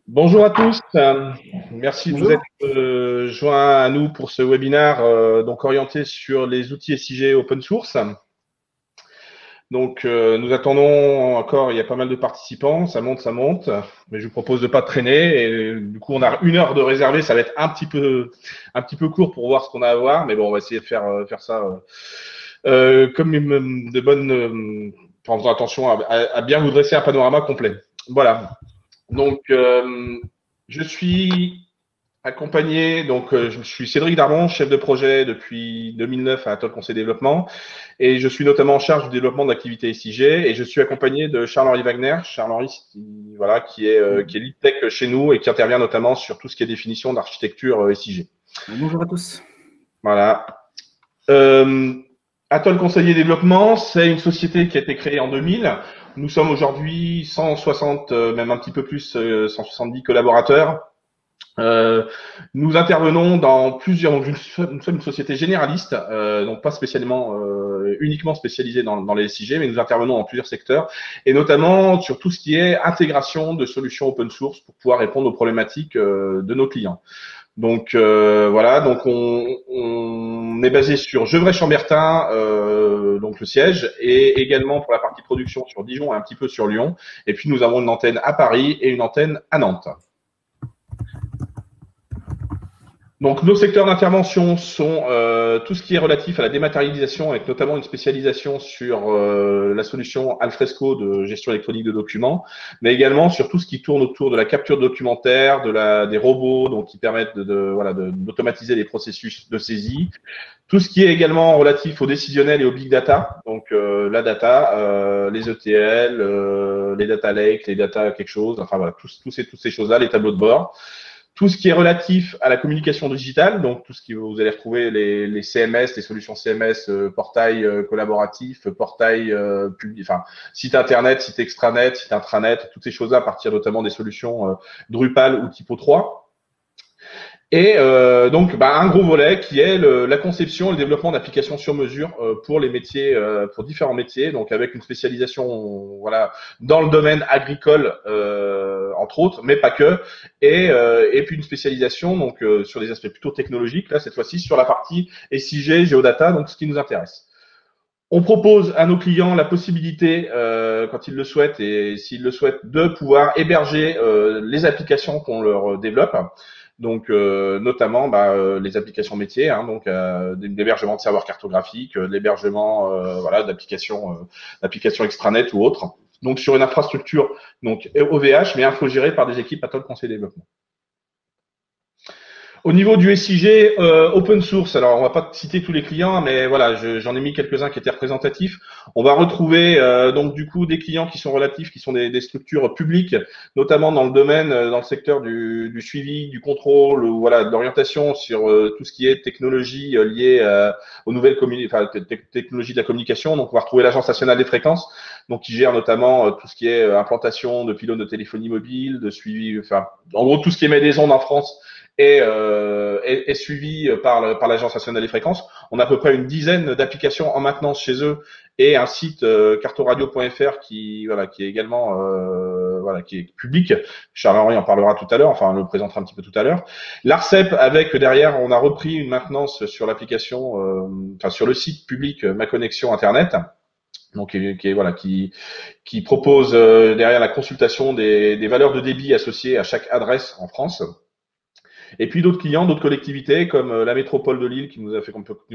Bonjour à tous, merci de vous être Bonjour. joints à nous pour ce webinaire donc orienté sur les outils SIG open source. Donc nous attendons encore, il y a pas mal de participants, ça monte, mais je vous propose de pas traîner et du coup on a 1 heure de réservé, ça va être un petit peu court pour voir ce qu'on a à voir, mais bon on va essayer de faire ça comme de bonnes, en faisant attention à bien vous dresser un panorama complet. Voilà. Donc, je suis accompagné, donc je suis Cédric Darmon, chef de projet depuis 2009 à Atoll Conseil Développement, et je suis notamment en charge du développement de l'activité SIG, et je suis accompagné de Charles-Henri Wagner. Charles-Henri, voilà, qui est lead tech chez nous et qui intervient notamment sur tout ce qui est définition d'architecture SIG. Bonjour à tous. Voilà. Euh, Atoll Conseiller Développement, c'est une société qui a été créée en 2000. Nous sommes aujourd'hui 160, même un petit peu plus, 170 collaborateurs. Nous intervenons dans plusieurs. Donc nous sommes une société généraliste, donc pas spécialement, uniquement spécialisée dans les SIG, mais nous intervenons dans plusieurs secteurs, et notamment sur tout ce qui est intégration de solutions open source pour pouvoir répondre aux problématiques de nos clients. Donc voilà, donc on est basé sur Gevrey-Chambertin, donc le siège, et également pour la partie production sur Dijon et un petit peu sur Lyon. Et puis nous avons une antenne à Paris et une antenne à Nantes. Donc nos secteurs d'intervention sont tout ce qui est relatif à la dématérialisation, avec notamment une spécialisation sur la solution Alfresco de gestion électronique de documents, mais également sur tout ce qui tourne autour de la capture documentaire, des robots donc qui permettent d'automatiser les processus de saisie, tout ce qui est également relatif au décisionnel et au big data, donc la data, les ETL, les data lakes, les data quelque chose, enfin voilà, toutes ces choses-là, les tableaux de bord. Tout ce qui est relatif à la communication digitale, donc tout ce qui vous allez retrouver les CMS, les solutions CMS, portail collaboratif, portail public, enfin site internet, site extranet, site intranet, toutes ces choses-là à partir notamment des solutions Drupal ou Typo 3. Et donc, un gros volet qui est la conception et le développement d'applications sur mesure pour les métiers, pour différents métiers, donc avec une spécialisation, voilà, dans le domaine agricole entre autres, mais pas que, et puis une spécialisation donc sur des aspects plutôt technologiques. Là, cette fois-ci, sur la partie SIG, Géodata, donc ce qui nous intéresse. On propose à nos clients la possibilité, quand ils le souhaitent et s'ils le souhaitent, de pouvoir héberger les applications qu'on leur développe. Donc notamment les applications métiers, hein, donc l'hébergement de serveurs cartographiques, l'hébergement voilà d'applications extranet ou autres. Donc sur une infrastructure donc OVH mais infogérée par des équipes Atoll Conseil Développement. Au niveau du SIG open source, alors on va pas citer tous les clients, mais voilà, j'en ai mis quelques-uns qui étaient représentatifs. On va retrouver donc du coup des clients qui sont relatifs, qui sont des structures publiques, notamment dans le domaine, dans le secteur du suivi, du contrôle, ou voilà, de l'orientation sur tout ce qui est technologie liée aux nouvelles technologies de la communication. Donc on va retrouver l'Agence nationale des fréquences, donc qui gère notamment tout ce qui est implantation de pylônes de téléphonie mobile, de suivi, enfin en gros tout ce qui émet des ondes en France est suivi par l'Agence nationale des fréquences. On a à peu près une dizaine d'applications en maintenance chez eux et un site cartoradio.fr qui est également qui est public. Charles-Henri en parlera tout à l'heure, enfin on le présentera un petit peu tout à l'heure. L'ARCEP avec derrière, on a repris une maintenance sur l'application, sur le site public Ma Connexion Internet. Donc qui propose derrière la consultation des valeurs de débit associées à chaque adresse en France. Et puis d'autres clients, d'autres collectivités comme la métropole de Lille qui nous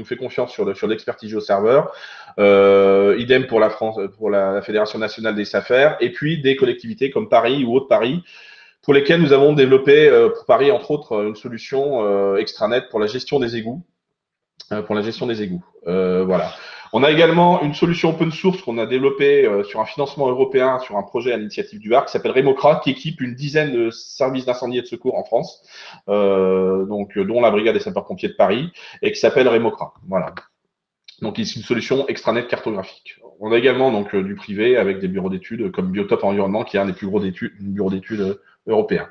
fait confiance sur l'expertise géoserveur. Idem pour la France, pour la Fédération nationale des SAFER. Et puis des collectivités comme Paris ou Haute-Paris pour lesquelles nous avons développé pour Paris entre autres une solution extranet pour la gestion des égouts. Voilà. On a également une solution open source qu'on a développée sur un financement européen, sur un projet à l'initiative du VAR, qui s'appelle Remocra, qui équipe une dizaine de services d'incendie et de secours en France, dont la brigade des sapeurs-pompiers de Paris, et qui s'appelle Remocra. Voilà. Donc, c'est une solution extranet cartographique. On a également donc du privé avec des bureaux d'études comme Biotop Environnement, qui est un des plus gros bureaux d'études européens.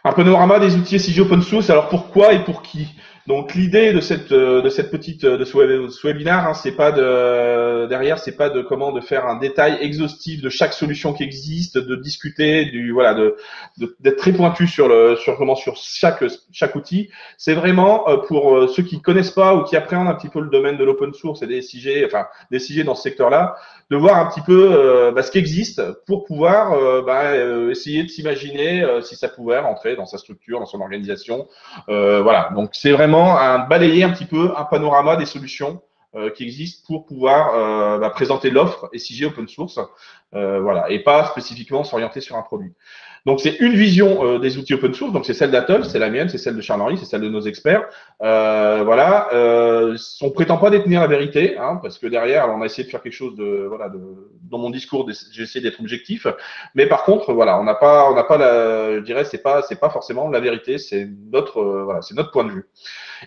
Un panorama des outils SIG open source. Alors pourquoi et pour qui? Donc l'idée de ce webinaire, hein, c'est pas derrière, c'est pas de faire un détail exhaustif de chaque solution qui existe, de discuter d'être très pointu sur chaque outil. C'est vraiment pour ceux qui connaissent pas ou qui appréhendent un petit peu le domaine de l'open source et des SIG dans ce secteur-là, de voir un petit peu ce qui existe pour pouvoir essayer de s'imaginer si ça pouvait rentrer dans sa structure, dans son organisation. Voilà. Donc c'est vraiment balayer un petit peu un panorama des solutions qui existent pour pouvoir présenter l'offre SIG open source, voilà, et pas spécifiquement s'orienter sur un produit. Donc c'est une vision des outils open source, donc c'est celle d'Atoll, c'est la mienne, c'est celle de Charles-Henri, c'est celle de nos experts. Voilà, on prétend pas détenir la vérité, hein, parce que derrière, on a essayé de faire quelque chose dans mon discours, j'ai essayé d'être objectif, mais par contre, voilà, on n'a pas je dirais, c'est pas forcément la vérité, c'est notre point de vue.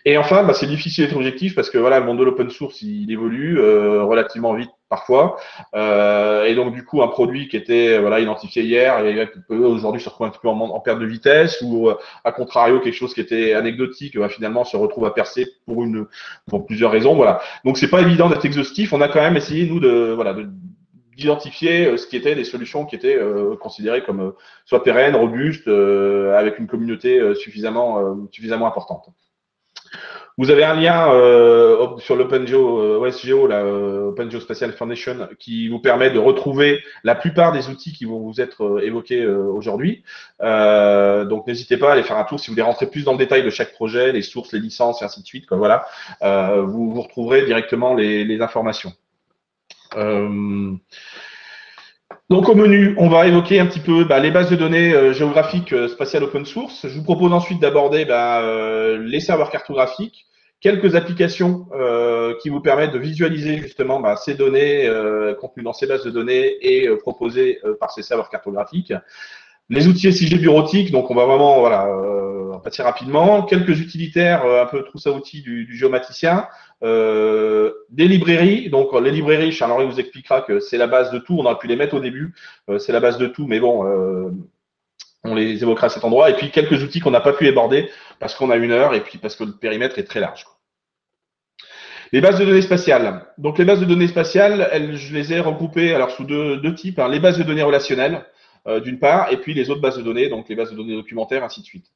Et enfin, c'est difficile d'être objectif parce que voilà, le monde de l'open source, il évolue relativement vite parfois, et donc du coup, un produit qui était identifié hier, et peut aujourd'hui se retrouve un petit peu en perte de vitesse, ou à contrario, quelque chose qui était anecdotique, finalement se retrouve à percer pour plusieurs raisons. Voilà. Donc c'est pas évident d'être exhaustif. On a quand même essayé nous d'identifier ce qui étaient des solutions qui étaient considérées comme soit pérennes, robustes, avec une communauté suffisamment importante. Vous avez un lien sur l'OpenGeo, OSGeo, Open Geospatial Foundation, qui vous permet de retrouver la plupart des outils qui vont vous être évoqués aujourd'hui. Donc n'hésitez pas à aller faire un tour si vous voulez rentrer plus dans le détail de chaque projet, les sources, les licences et ainsi de suite. Voilà, vous retrouverez directement les informations. Donc au menu, on va évoquer un petit peu les bases de données géographiques spatiales open source. Je vous propose ensuite d'aborder les serveurs cartographiques, quelques applications qui vous permettent de visualiser justement ces données contenues dans ces bases de données et proposées par ces serveurs cartographiques. Les outils SIG bureautiques, donc on va vraiment passer rapidement. Quelques utilitaires, un peu trousse à outils du géomaticien. Des librairies, donc les librairies, Charles-Henri vous expliquera que c'est la base de tout, on aurait pu les mettre au début, c'est la base de tout, mais bon, on les évoquera à cet endroit, et puis quelques outils qu'on n'a pas pu aborder parce qu'on a 1 heure et puis parce que le périmètre est très large. Les bases de données spatiales. Donc les bases de données spatiales, je les ai regroupées sous deux types, les bases de données relationnelles, d'une part, et puis les autres bases de données, donc les bases de données documentaires, ainsi de suite,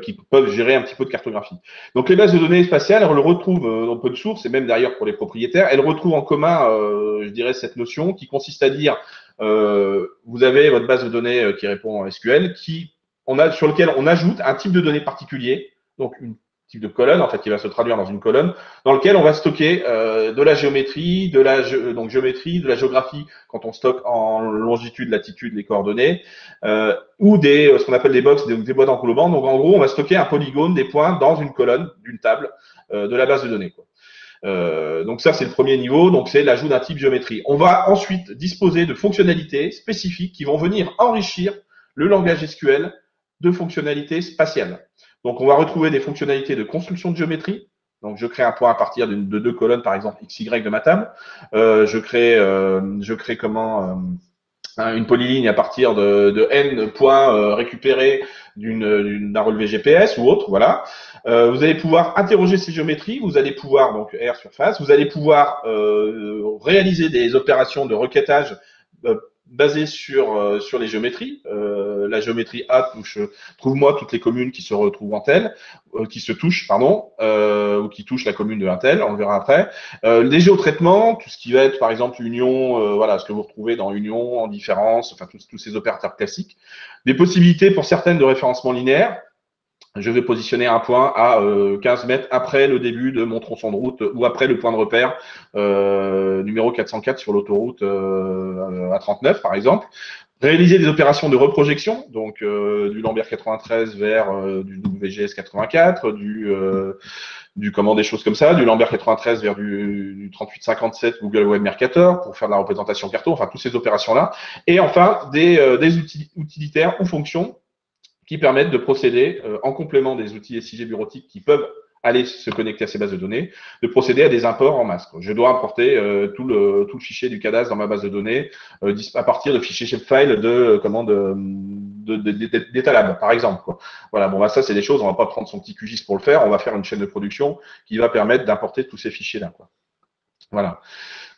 qui peuvent gérer un petit peu de cartographie. Donc les bases de données spatiales, on le retrouve en open source, et même d'ailleurs pour les propriétaires, elles retrouvent en commun, je dirais, cette notion qui consiste à dire, vous avez votre base de données qui répond à SQL, sur lequel on ajoute un type de données particulier, donc une type de colonne, en fait, qui va se traduire dans une colonne, dans lequel on va stocker de la géométrie, de la géographie, quand on stocke en longitude, latitude, les coordonnées, ou ce qu'on appelle des box, des boîtes d'encoulobant. Donc, en gros, on va stocker un polygone, des points, dans une colonne d'une table de la base de données, donc ça, c'est le premier niveau, donc c'est l'ajout d'un type géométrie. On va ensuite disposer de fonctionnalités spécifiques qui vont venir enrichir le langage SQL de fonctionnalités spatiales. Donc, on va retrouver des fonctionnalités de construction de géométrie. Donc, je crée un point à partir de 2 colonnes, par exemple, XY de ma table. Je crée une polyligne à partir de n points récupérés d'un relevé GPS ou autre, voilà. Vous allez pouvoir interroger ces géométries, vous allez pouvoir, donc R surface, vous allez pouvoir réaliser des opérations de requêtage basées sur les géométries. La géométrie A trouve-moi toutes les communes qui se retrouvent en tel, qui se touchent, ou qui touchent la commune de un tel, on le verra après. Les géotraitements, tout ce qui va être par exemple union, ce que vous retrouvez dans union, en différence, enfin tous ces opérateurs classiques. Des possibilités pour certaines de référencement linéaire. Je vais positionner un point à 15 mètres après le début de mon tronçon de route ou après le point de repère numéro 404 sur l'autoroute A39, par exemple. Réaliser des opérations de reprojection, donc du Lambert 93 vers du WGS 84, des choses comme ça, du Lambert 93 vers du 3857 Google Web Mercator pour faire de la représentation carto, enfin toutes ces opérations-là. Et enfin, des outils utilitaires ou fonctions qui permettent de procéder, en complément des outils SIG bureautiques qui peuvent aller se connecter à ces bases de données, de procéder à des imports en masse. Je dois importer tout le fichier du cadastre dans ma base de données à partir de fichiers shapefile d'Etalab, par exemple. Voilà, ça c'est des choses, on va pas prendre son petit QGIS pour le faire, on va faire une chaîne de production qui va permettre d'importer tous ces fichiers-là. Voilà.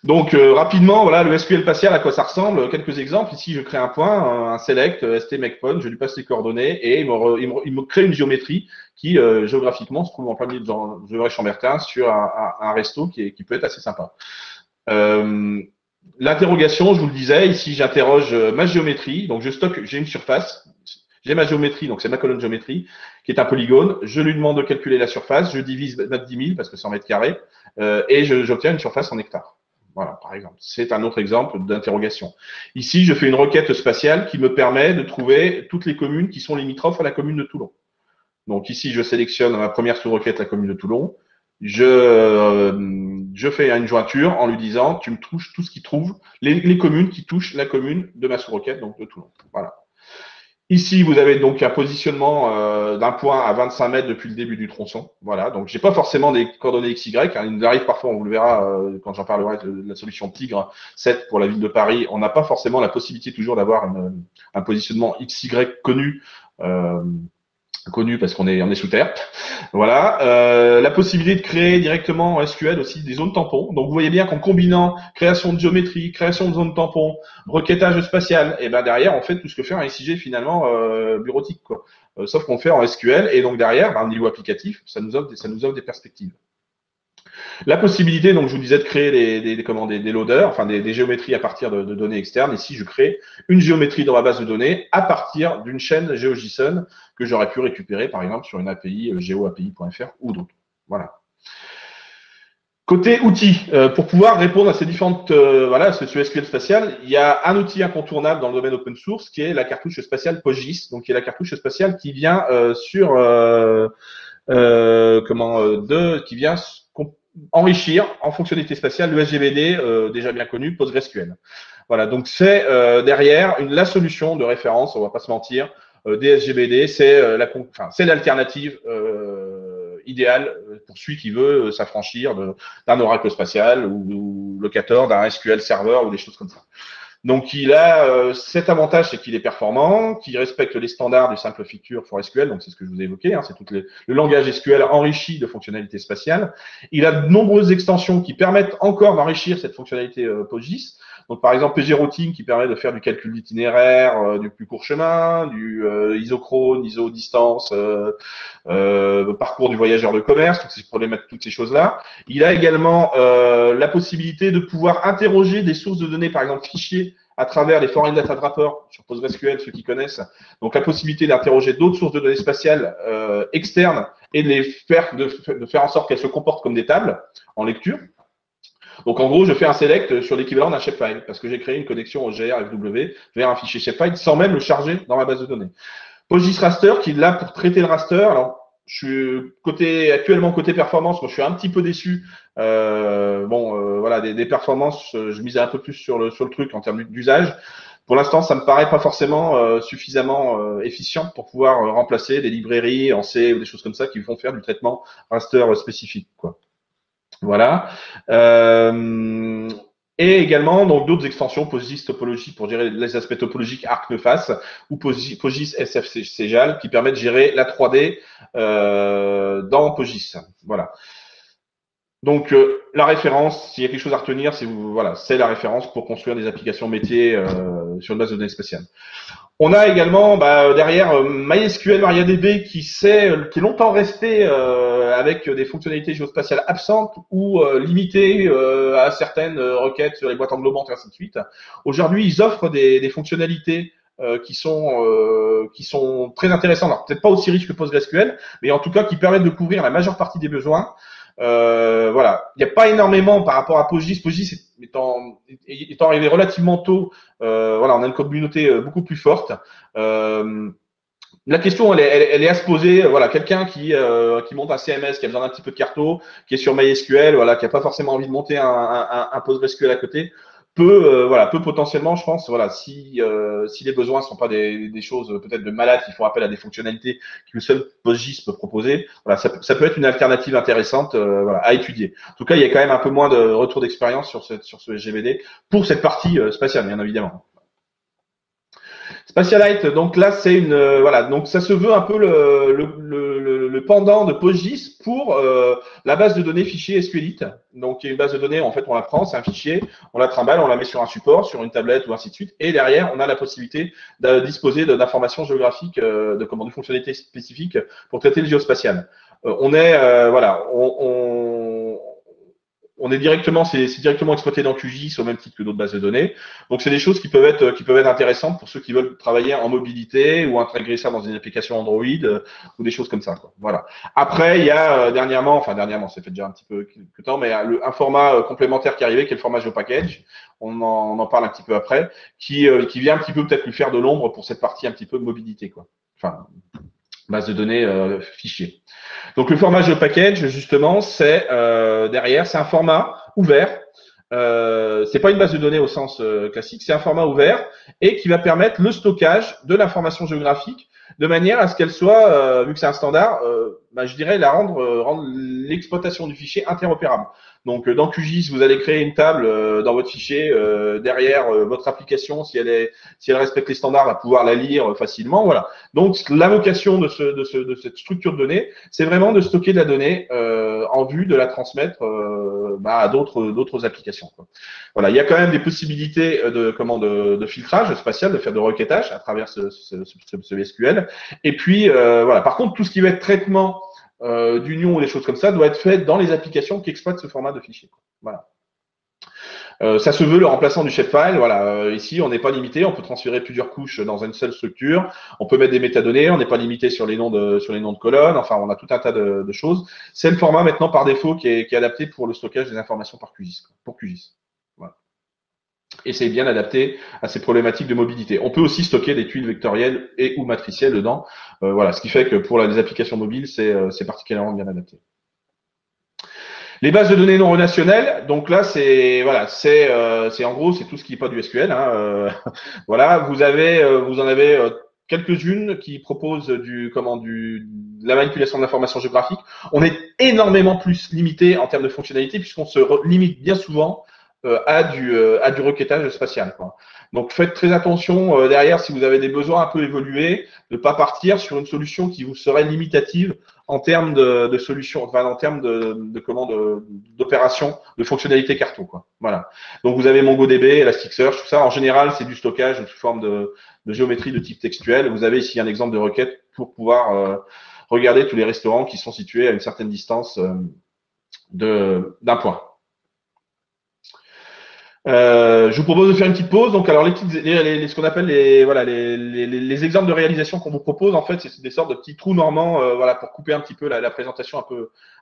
Donc rapidement, voilà le SQL spatial, à quoi ça ressemble. Quelques exemples. Ici, je crée un point, un select, st make point, je lui passe les coordonnées et il me crée une géométrie qui géographiquement se trouve en plein milieu de Gevrey-Chambertin sur un resto qui peut être assez sympa. L'interrogation, je vous le disais, ici j'interroge ma géométrie, donc je stocke, j'ai une surface, j'ai ma géométrie, donc c'est ma colonne géométrie, qui est un polygone, je lui demande de calculer la surface, je divise par 10 000 parce que c'est en mètres carrés, et j'obtiens une surface en hectares. Voilà, par exemple. C'est un autre exemple d'interrogation. Ici, je fais une requête spatiale qui me permet de trouver toutes les communes qui sont limitrophes à la commune de Toulon. Donc ici, je sélectionne ma première sous-requête la commune de Toulon. Je fais une jointure en lui disant, tu me touches tout ce qui trouve, les communes qui touchent la commune de ma sous-requête, donc de Toulon. Voilà. Ici, vous avez donc un positionnement d'un point à 25 mètres depuis le début du tronçon. Voilà, donc j'ai pas forcément des coordonnées XY. Hein. Il arrive parfois, on vous le verra quand j'en parlerai de la solution Tigre 7 pour la ville de Paris, on n'a pas forcément la possibilité toujours d'avoir un positionnement XY connu. Connu parce qu'on est sous terre. Voilà. La possibilité de créer directement en SQL aussi des zones tampons. Donc vous voyez bien qu'en combinant création de géométrie, création de zones tampons, requêtage spatial, et ben derrière on fait tout ce que fait un SIG finalement bureautique, quoi. Sauf qu'on fait en SQL et donc derrière, au niveau applicatif, ça nous offre des perspectives. La possibilité, donc je vous disais, de créer des loaders, enfin des géométries à partir de données externes. Ici, je crée une géométrie dans ma base de données à partir d'une chaîne GeoJSON que j'aurais pu récupérer, par exemple, sur une API geoapi.fr ou d'autres. Voilà. Côté outils, pour pouvoir répondre à ces différentes, ce SQL spatial, il y a un outil incontournable dans le domaine open source qui est la cartouche spatiale PostGIS, donc qui est la cartouche spatiale qui vient qui vient enrichir en fonctionnalité spatiale le SGBD déjà bien connu PostgreSQL. Voilà, donc c'est derrière la solution de référence, on va pas se mentir, des SGBD, c'est l'alternative idéale pour celui qui veut s'affranchir d'un Oracle spatial ou locator, d'un SQL Server ou des choses comme ça. Donc, il a cet avantage, c'est qu'il est performant, qu'il respecte les standards du simple feature for SQL, donc c'est ce que je vous ai évoqué, hein, c'est le langage SQL enrichi de fonctionnalités spatiales. Il a de nombreuses extensions qui permettent encore d'enrichir cette fonctionnalité PostGIS. Donc, par exemple, PG Routing qui permet de faire du calcul d'itinéraire, du plus court chemin, du isochrone, iso-distance, parcours du voyageur de commerce, toutes ces choses-là. Il a également la possibilité de pouvoir interroger des sources de données, par exemple fichiers, à travers les foreign data wrappers sur PostgreSQL, ceux qui connaissent. Donc la possibilité d'interroger d'autres sources de données spatiales externes et de faire en sorte qu'elles se comportent comme des tables en lecture. Donc en gros, je fais un select sur l'équivalent d'un shapefile parce que j'ai créé une connexion au GRFW vers un fichier shapefile sans même le charger dans ma base de données. PostGIS Raster qui est là pour traiter le raster. Alors je suis actuellement côté performance, moi je suis un petit peu déçu. Voilà, des performances, je misais un peu plus sur le truc en termes d'usage. Pour l'instant, ça me paraît pas forcément suffisamment efficient pour pouvoir remplacer des librairies en C ou des choses comme ça qui vont faire du traitement raster spécifique, quoi. Voilà. Et également donc d'autres extensions, PostGIS topologie pour gérer les aspects topologiques ArcNeFas ou PostGIS SFCJAL qui permet de gérer la 3D dans PostGIS. Voilà. Donc la référence, s'il y a quelque chose à retenir, c'est la référence pour construire des applications métiers sur une base de données spatiale. On a également derrière MySQL MariaDB qui est longtemps resté avec des fonctionnalités géospatiales absentes ou limitées à certaines requêtes sur les boîtes englobantes et ainsi de suite. Aujourd'hui, ils offrent des fonctionnalités qui sont très intéressantes. Alors peut-être pas aussi riches que PostgreSQL, mais en tout cas qui permettent de couvrir la majeure partie des besoins. Voilà, il n'y a pas énormément par rapport à PostGIS. PostGIS étant arrivé relativement tôt, voilà, on a une communauté beaucoup plus forte. La question, elle est à se poser. Voilà, quelqu'un qui monte un CMS, qui a besoin d'un petit peu de carto, qui est sur MySQL, voilà, qui a pas forcément envie de monter un PostgreSQL à côté, peut potentiellement, je pense, voilà, si les besoins ne sont pas des choses peut-être de malades qui font appel à des fonctionnalités que le seul PostGIS peut proposer, voilà, ça peut être une alternative intéressante à étudier. En tout cas, il y a quand même un peu moins de retour d'expérience sur ce SGBD pour cette partie spatiale, bien évidemment. SpatiaLite, donc là, c'est une voilà, donc ça se veut un peu le pendant de PostGIS pour la base de données fichier SQLite. Donc il y a une base de données, en fait, on la prend, c'est un fichier, on la trimballe, on la met sur un support, sur une tablette ou ainsi de suite, et derrière, on a la possibilité de disposer d'informations géographiques, de fonctionnalités spécifiques pour traiter le géospatial. On est voilà, on est directement, c'est directement exploité dans QGIS au même titre que d'autres bases de données. Donc, c'est des choses qui peuvent être intéressantes pour ceux qui veulent travailler en mobilité ou intégrer ça dans une application Android ou des choses comme ça, quoi. Voilà. Après, il y a dernièrement, ça fait déjà un petit peu quelques temps, mais un format complémentaire qui est arrivé, qui est le format GeoPackage. On en parle un petit peu après, qui vient un petit peu peut-être lui faire de l'ombre pour cette partie un petit peu de mobilité, quoi. Enfin, base de données fichier. Donc le format GeoPackage, justement, c'est derrière, c'est un format ouvert. C'est pas une base de données au sens classique, c'est un format ouvert et qui va permettre le stockage de l'information géographique de manière à ce qu'elle soit, vu que c'est un standard, je dirais rendre l'exploitation du fichier interopérable. Donc dans QGIS, vous allez créer une table dans votre fichier, derrière votre application, si elle respecte les standards, va pouvoir la lire facilement. Voilà. Donc la vocation de cette structure de données, c'est vraiment de stocker de la donnée en vue de la transmettre à d'autres applications, quoi. Voilà, il y a quand même des possibilités de filtrage spatial, de faire de requêtage à travers ce SQL. Et puis voilà. Par contre, tout ce qui va être traitement d'union ou des choses comme ça doit être fait dans les applications qui exploitent ce format de fichier. Voilà. Ça se veut le remplaçant du shapefile. Voilà, ici, on n'est pas limité. On peut transférer plusieurs couches dans une seule structure. On peut mettre des métadonnées. On n'est pas limité sur les noms de colonnes. Enfin, on a tout un tas de choses. C'est le format maintenant par défaut qui est adapté pour le stockage des informations pour QGIS. Voilà. Et c'est bien adapté à ces problématiques de mobilité. On peut aussi stocker des tuiles vectorielles et ou matricielles dedans. Voilà, ce qui fait que pour les applications mobiles, c'est particulièrement bien adapté. Les bases de données non relationnelles, donc là c'est voilà, c'est en gros c'est tout ce qui n'est pas du SQL. Voilà, vous en avez quelques-unes qui proposent de la manipulation de l'information géographique. On est énormément plus limité en termes de fonctionnalité puisqu'on se limite bien souvent à du requêtage spatial, quoi. Donc faites très attention derrière si vous avez des besoins un peu évolués, de ne pas partir sur une solution qui vous serait limitative en termes de solutions, enfin en termes d'opérations, de fonctionnalités carton, quoi. Voilà. Donc vous avez MongoDB, Elasticsearch, tout ça. En général, c'est du stockage sous forme de géométrie de type textuel. Vous avez ici un exemple de requête pour pouvoir regarder tous les restaurants qui sont situés à une certaine distance d'un point. Je vous propose de faire une petite pause. Donc, alors ce qu'on appelle les exemples de réalisation qu'on vous propose, en fait, c'est des sortes de petits trous normants, voilà, pour couper un petit peu la présentation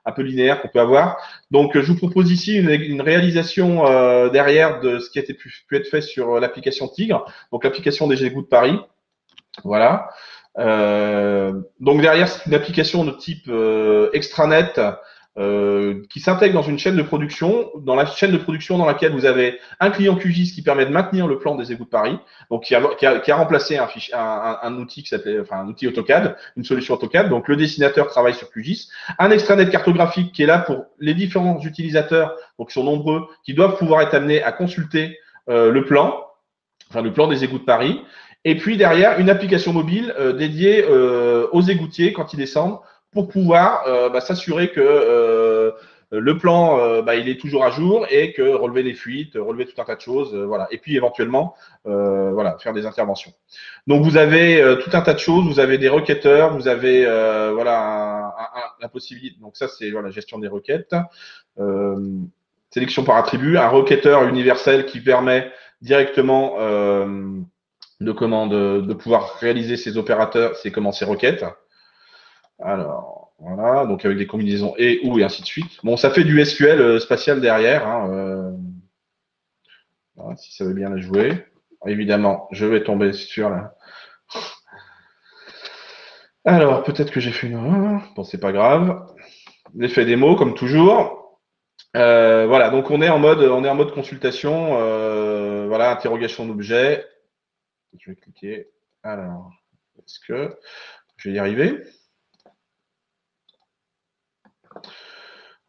un peu linéaire qu'on peut avoir. Donc, je vous propose ici une réalisation derrière de ce qui a pu être fait sur l'application Tigre, donc l'application des égouts de Paris. Voilà. Donc derrière, c'est une application de type extranet qui s'intègre dans une chaîne de production, dans la chaîne de production dans laquelle vous avez un client QGIS qui permet de maintenir le plan des égouts de Paris, donc qui a remplacé un outil qui s'appelait, enfin un outil AutoCAD, une solution AutoCAD. Donc le dessinateur travaille sur QGIS, un extranet cartographique qui est là pour les différents utilisateurs, donc qui sont nombreux, qui doivent pouvoir être amenés à consulter le plan des égouts de Paris. Et puis derrière, une application mobile dédiée aux égoutiers quand ils descendent pour pouvoir s'assurer que le plan il est toujours à jour et que relever les fuites, relever tout un tas de choses, voilà. Et puis éventuellement voilà, faire des interventions. Donc vous avez tout un tas de choses, vous avez des requêteurs, vous avez voilà la possibilité. Donc ça c'est voilà, gestion des requêtes, sélection par attribut, un requêteur universel qui permet directement de pouvoir réaliser ces requêtes. Alors, voilà, donc avec des combinaisons et ou et ainsi de suite. Bon, ça fait du SQL spatial derrière, voilà, si ça veut bien la jouer. Évidemment, je vais tomber sur la. Alors, peut-être que j'ai fait une. Bon, c'est pas grave. L'effet démo, comme toujours. Voilà, donc on est en mode consultation. Voilà, interrogation d'objet. Je vais cliquer. Alors, est-ce que je vais y arriver?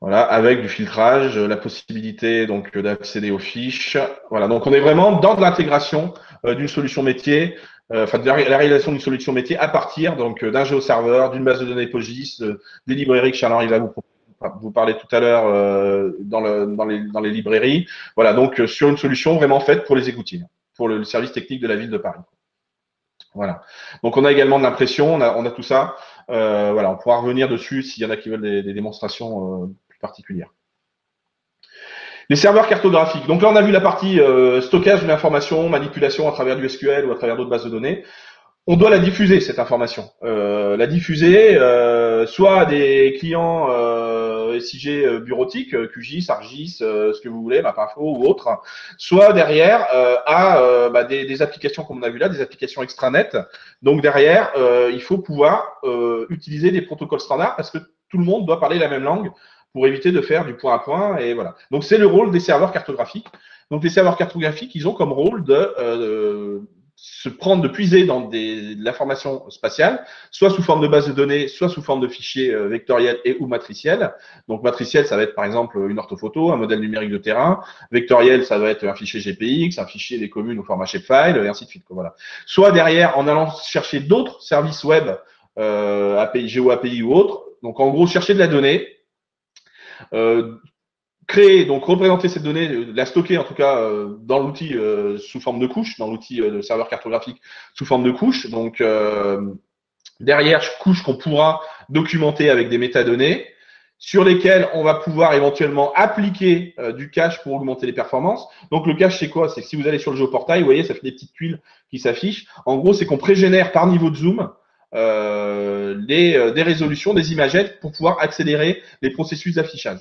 Voilà, avec du filtrage, la possibilité donc d'accéder aux fiches. Voilà, donc on est vraiment dans de l'intégration d'une solution métier, enfin de la réalisation d'une solution métier à partir donc d'un géoserveur, d'une base de données PostGIS, des librairies que Charles-Henri va vous parler tout à l'heure dans les librairies. Voilà, donc sur une solution vraiment faite pour les écoutiers, pour le service technique de la ville de Paris. Voilà. Donc on a également de l'impression, on a tout ça. Voilà, on pourra revenir dessus s'il y en a qui veulent des démonstrations plus particulières. Les serveurs cartographiques. Donc là, on a vu la partie stockage de l'information, manipulation à travers du SQL ou à travers d'autres bases de données. On doit la diffuser, cette information. La diffuser soit à des clients SIG bureautiques, QGIS, ArcGIS, ce que vous voulez, MapInfo ou autre, soit derrière à des applications comme on a vu là, des applications extranet. Donc derrière, il faut pouvoir utiliser des protocoles standards parce que tout le monde doit parler la même langue pour éviter de faire du point à point. Et voilà. Donc c'est le rôle des serveurs cartographiques. Donc les serveurs cartographiques, ils ont comme rôle de se prendre, de puiser dans de l'information spatiale, soit sous forme de base de données, soit sous forme de fichiers vectoriels et ou matriciels. Donc matriciel, ça va être par exemple une orthophoto, un modèle numérique de terrain. Vectoriel, ça va être un fichier GPX, un fichier des communes au format shapefile, et ainsi de suite. Voilà. Soit derrière, en allant chercher d'autres services web, API, GeoAPI ou autres. Donc en gros, chercher de la donnée, créer, donc représenter cette donnée, la stocker en tout cas dans l'outil sous forme de couche, dans l'outil de serveur cartographique sous forme de couche. Donc derrière couche qu'on pourra documenter avec des métadonnées sur lesquelles on va pouvoir éventuellement appliquer du cache pour augmenter les performances. Donc le cache, c'est quoi? C'est que si vous allez sur le géoportail, vous voyez, ça fait des petites tuiles qui s'affichent. En gros, c'est qu'on pré-génère par niveau de zoom des résolutions, des imagettes pour pouvoir accélérer les processus d'affichage.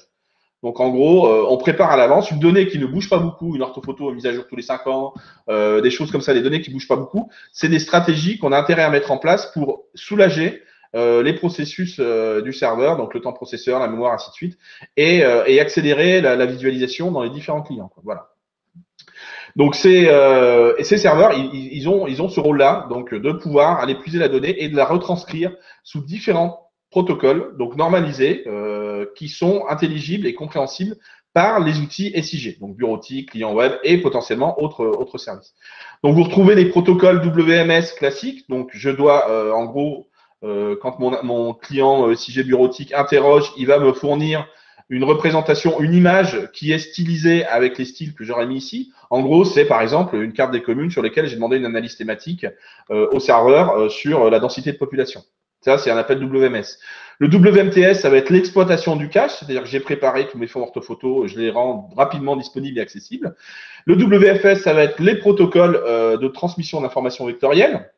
Donc en gros, on prépare à l'avance une donnée qui ne bouge pas beaucoup, une orthophoto mise à jour tous les 5 ans, des choses comme ça, des données qui bougent pas beaucoup. C'est des stratégies qu'on a intérêt à mettre en place pour soulager les processus du serveur, donc le temps processeur, la mémoire, ainsi de suite, et accélérer la visualisation dans les différents clients. Quoi. Voilà. Donc ces serveurs, ils ont ce rôle-là, donc de pouvoir aller puiser la donnée et de la retranscrire sous différents protocoles, donc normalisés, qui sont intelligibles et compréhensibles par les outils SIG, donc bureautique, client web et potentiellement autres services. Donc vous retrouvez les protocoles WMS classiques. Donc je dois, en gros, quand mon client SIG bureautique interroge, il va me fournir une représentation, une image qui est stylisée avec les styles que j'aurais mis ici. En gros, c'est par exemple une carte des communes sur lesquelles j'ai demandé une analyse thématique au serveur sur la densité de population. Ça, c'est un appel WMS. Le WMTS, ça va être l'exploitation du cache, c'est-à-dire que j'ai préparé tous mes fonds orthophotos, je les rends rapidement disponibles et accessibles. Le WFS, ça va être les protocoles de transmission d'informations vectorielles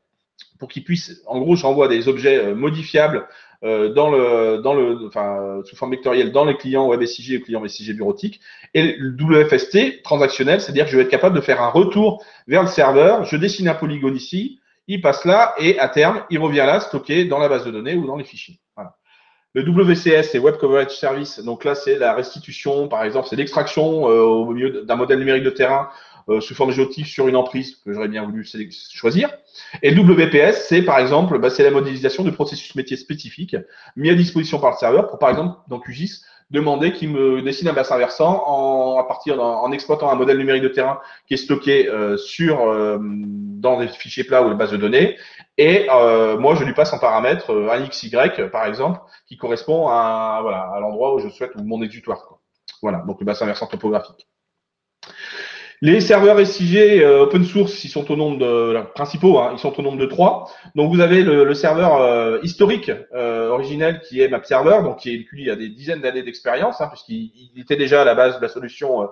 pour qu'ils puissent, en gros, j'envoie des objets modifiables sous forme vectorielle dans les clients WebSIG et clients SIG bureautiques. Et le WFST, transactionnel, c'est-à-dire que je vais être capable de faire un retour vers le serveur, je dessine un polygone ici, il passe là et à terme, il revient là, stocké dans la base de données ou dans les fichiers. Voilà. Le WCS, c'est Web Coverage Service. Donc là, c'est la restitution, par exemple, c'est l'extraction au milieu d'un modèle numérique de terrain sous forme géotique sur une emprise que j'aurais bien voulu choisir. Et le WPS, c'est par exemple, c'est la modélisation de processus métiers spécifiques mis à disposition par le serveur pour, par exemple, dans QGIS, demander qu'il me dessine un bassin versant en exploitant un modèle numérique de terrain qui est stocké dans des fichiers plats ou des bases de données. Et moi, je lui passe en paramètre un XY, par exemple, qui correspond à l'endroit où je souhaite, ou mon exutoire. Quoi. Voilà, donc le bassin versant topographique. Les serveurs SIG open source, ils sont au nombre de principaux, ils sont au nombre de 3. Donc vous avez le serveur historique originel qui est MapServer, donc qui a des dizaines d'années d'expérience, puisqu'il était déjà à la base de la solution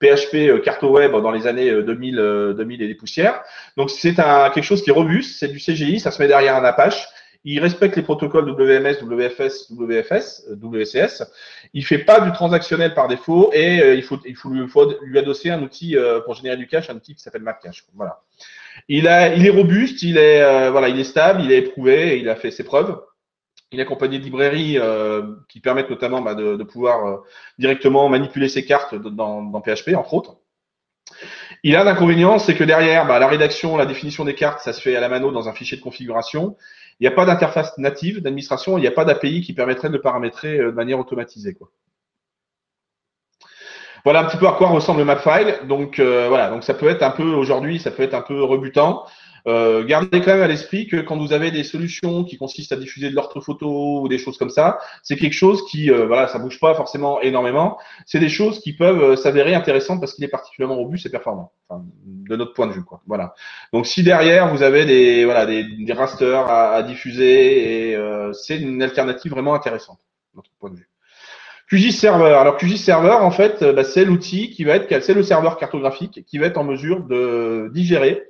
PHP CartoWeb dans les années 2000 et des poussières. Donc c'est quelque chose qui est robuste, c'est du CGI, ça se met derrière un Apache. Il respecte les protocoles WMS, WFS, WCS. Il fait pas du transactionnel par défaut et il faut lui adosser un outil pour générer du cache, un outil qui s'appelle MapCache. Voilà. Il est robuste, il est stable, il est éprouvé, il a fait ses preuves. Il est accompagné de librairies qui permettent notamment de pouvoir directement manipuler ses cartes dans PHP, entre autres. Il a un inconvénient, c'est que derrière, la rédaction, la définition des cartes, ça se fait à la mano dans un fichier de configuration. Il n'y a pas d'interface native d'administration, il n'y a pas d'API qui permettrait de le paramétrer de manière automatisée. Quoi. Voilà un petit peu à quoi ressemble le Mapfile. Donc voilà, donc ça peut être un peu aujourd'hui, ça peut être un peu rebutant. Gardez quand même à l'esprit que quand vous avez des solutions qui consistent à diffuser de l'orthophoto ou des choses comme ça, c'est quelque chose qui, voilà, ça bouge pas forcément énormément. C'est des choses qui peuvent s'avérer intéressantes parce qu'il est particulièrement robuste et performant, enfin, de notre point de vue, quoi. Voilà. Donc si derrière vous avez des, voilà, des rasters à diffuser, et c'est une alternative vraiment intéressante, de notre point de vue. QGIS Server. Alors QGIS Server, en fait, c'est l'outil qui va être, c'est le serveur cartographique qui va être en mesure de digérer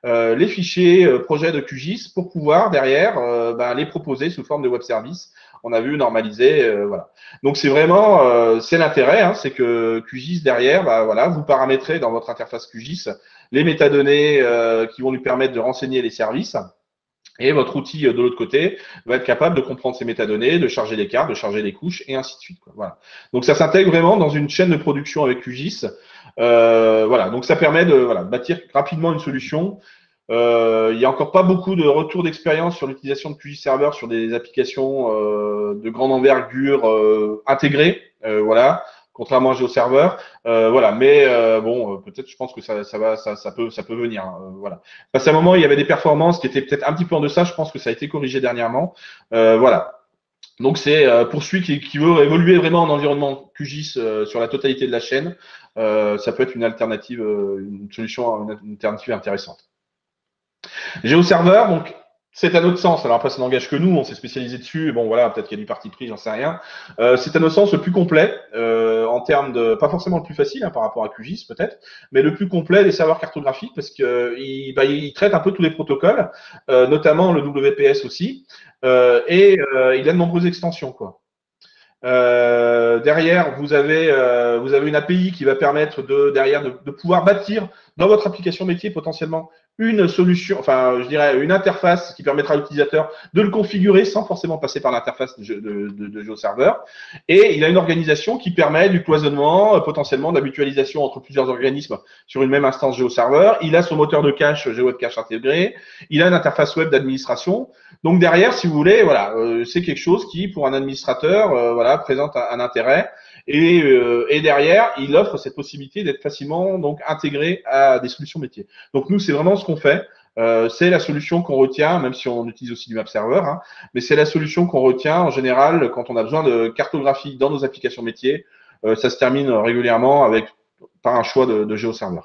les fichiers projets de QGIS pour pouvoir derrière les proposer sous forme de web service. On a vu normaliser, voilà. Donc c'est vraiment, c'est l'intérêt, hein, c'est que QGIS derrière, voilà, vous paramétrez dans votre interface QGIS les métadonnées qui vont lui permettre de renseigner les services. Et votre outil de l'autre côté va être capable de comprendre ces métadonnées, de charger les cartes, de charger les couches, et ainsi de suite, quoi. Voilà. Donc ça s'intègre vraiment dans une chaîne de production avec QGIS. Voilà. Donc ça permet de bâtir rapidement une solution. Il n'y a encore pas beaucoup de retours d'expérience sur l'utilisation de QGIS Server sur des applications de grande envergure intégrées. Voilà. Contrairement à GeoServer, voilà. Mais bon, peut-être, je pense que ça peut venir. Hein, voilà. Parce qu'à un moment, il y avait des performances qui étaient peut-être un petit peu en deçà. Je pense que ça a été corrigé dernièrement. Voilà. Donc c'est pour celui qui veut évoluer vraiment en environnement QGIS sur la totalité de la chaîne, ça peut être une alternative, une solution, une alternative intéressante. GeoServer, donc c'est un autre sens. Alors après, ça n'engage que nous, on s'est spécialisé dessus. Bon, voilà, peut-être qu'il y a du parti pris, j'en sais rien. C'est un autre sens le plus complet en termes de, pas forcément le plus facile hein, par rapport à QGIS peut-être, mais le plus complet des serveurs cartographiques parce que il traite un peu tous les protocoles, notamment le WPS aussi, et il a de nombreuses extensions quoi. Derrière, vous avez une API qui va permettre de pouvoir bâtir dans votre application métier potentiellement une solution, enfin, je dirais une interface qui permettra à l'utilisateur de le configurer sans forcément passer par l'interface de GeoServer. Et il a une organisation qui permet du cloisonnement, potentiellement de la mutualisation entre plusieurs organismes sur une même instance GeoServer. Il a son moteur de cache GeoWebCache intégré. Il a une interface web d'administration. Donc derrière, si vous voulez, voilà, c'est quelque chose qui, pour un administrateur, voilà, présente un intérêt. Et derrière, il offre cette possibilité d'être facilement donc intégré à des solutions métiers. Donc nous, c'est vraiment ce qu'on fait. C'est la solution qu'on retient, même si on utilise aussi du Map Server, hein, mais c'est la solution qu'on retient en général quand on a besoin de cartographie dans nos applications métiers. Ça se termine régulièrement par un choix de GeoServer.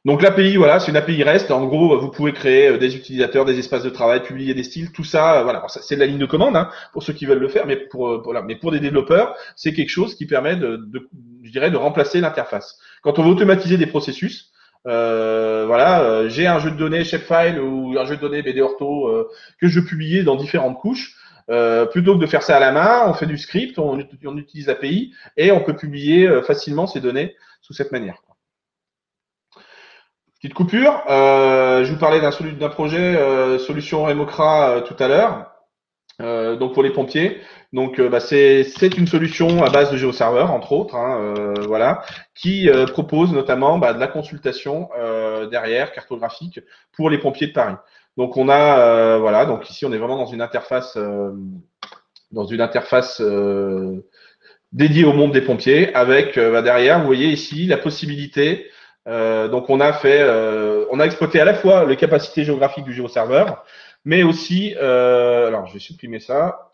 Donc l'API, voilà, c'est une API REST. En gros, vous pouvez créer des utilisateurs, des espaces de travail, publier des styles, tout ça. Voilà, c'est de la ligne de commande hein, pour ceux qui veulent le faire, mais pour des développeurs, c'est quelque chose qui permet je dirais, de remplacer l'interface. Quand on veut automatiser des processus, voilà, j'ai un jeu de données Shapefile ou un jeu de données BD Ortho que je publie dans différentes couches. Plutôt que de faire ça à la main, on fait du script, on utilise l'API et on peut publier facilement ces données sous cette manière. Petite coupure, je vous parlais d'un projet solution Remocra tout à l'heure, donc pour les pompiers. Donc c'est une solution à base de GeoServer entre autres, hein, voilà, qui propose notamment de la consultation derrière cartographique pour les pompiers de Paris. Donc on a voilà, donc ici on est vraiment dans une interface dédiée au monde des pompiers avec derrière vous voyez ici la possibilité. Donc on a exploité à la fois les capacités géographiques du GeoServer, mais aussi, alors je vais supprimer ça.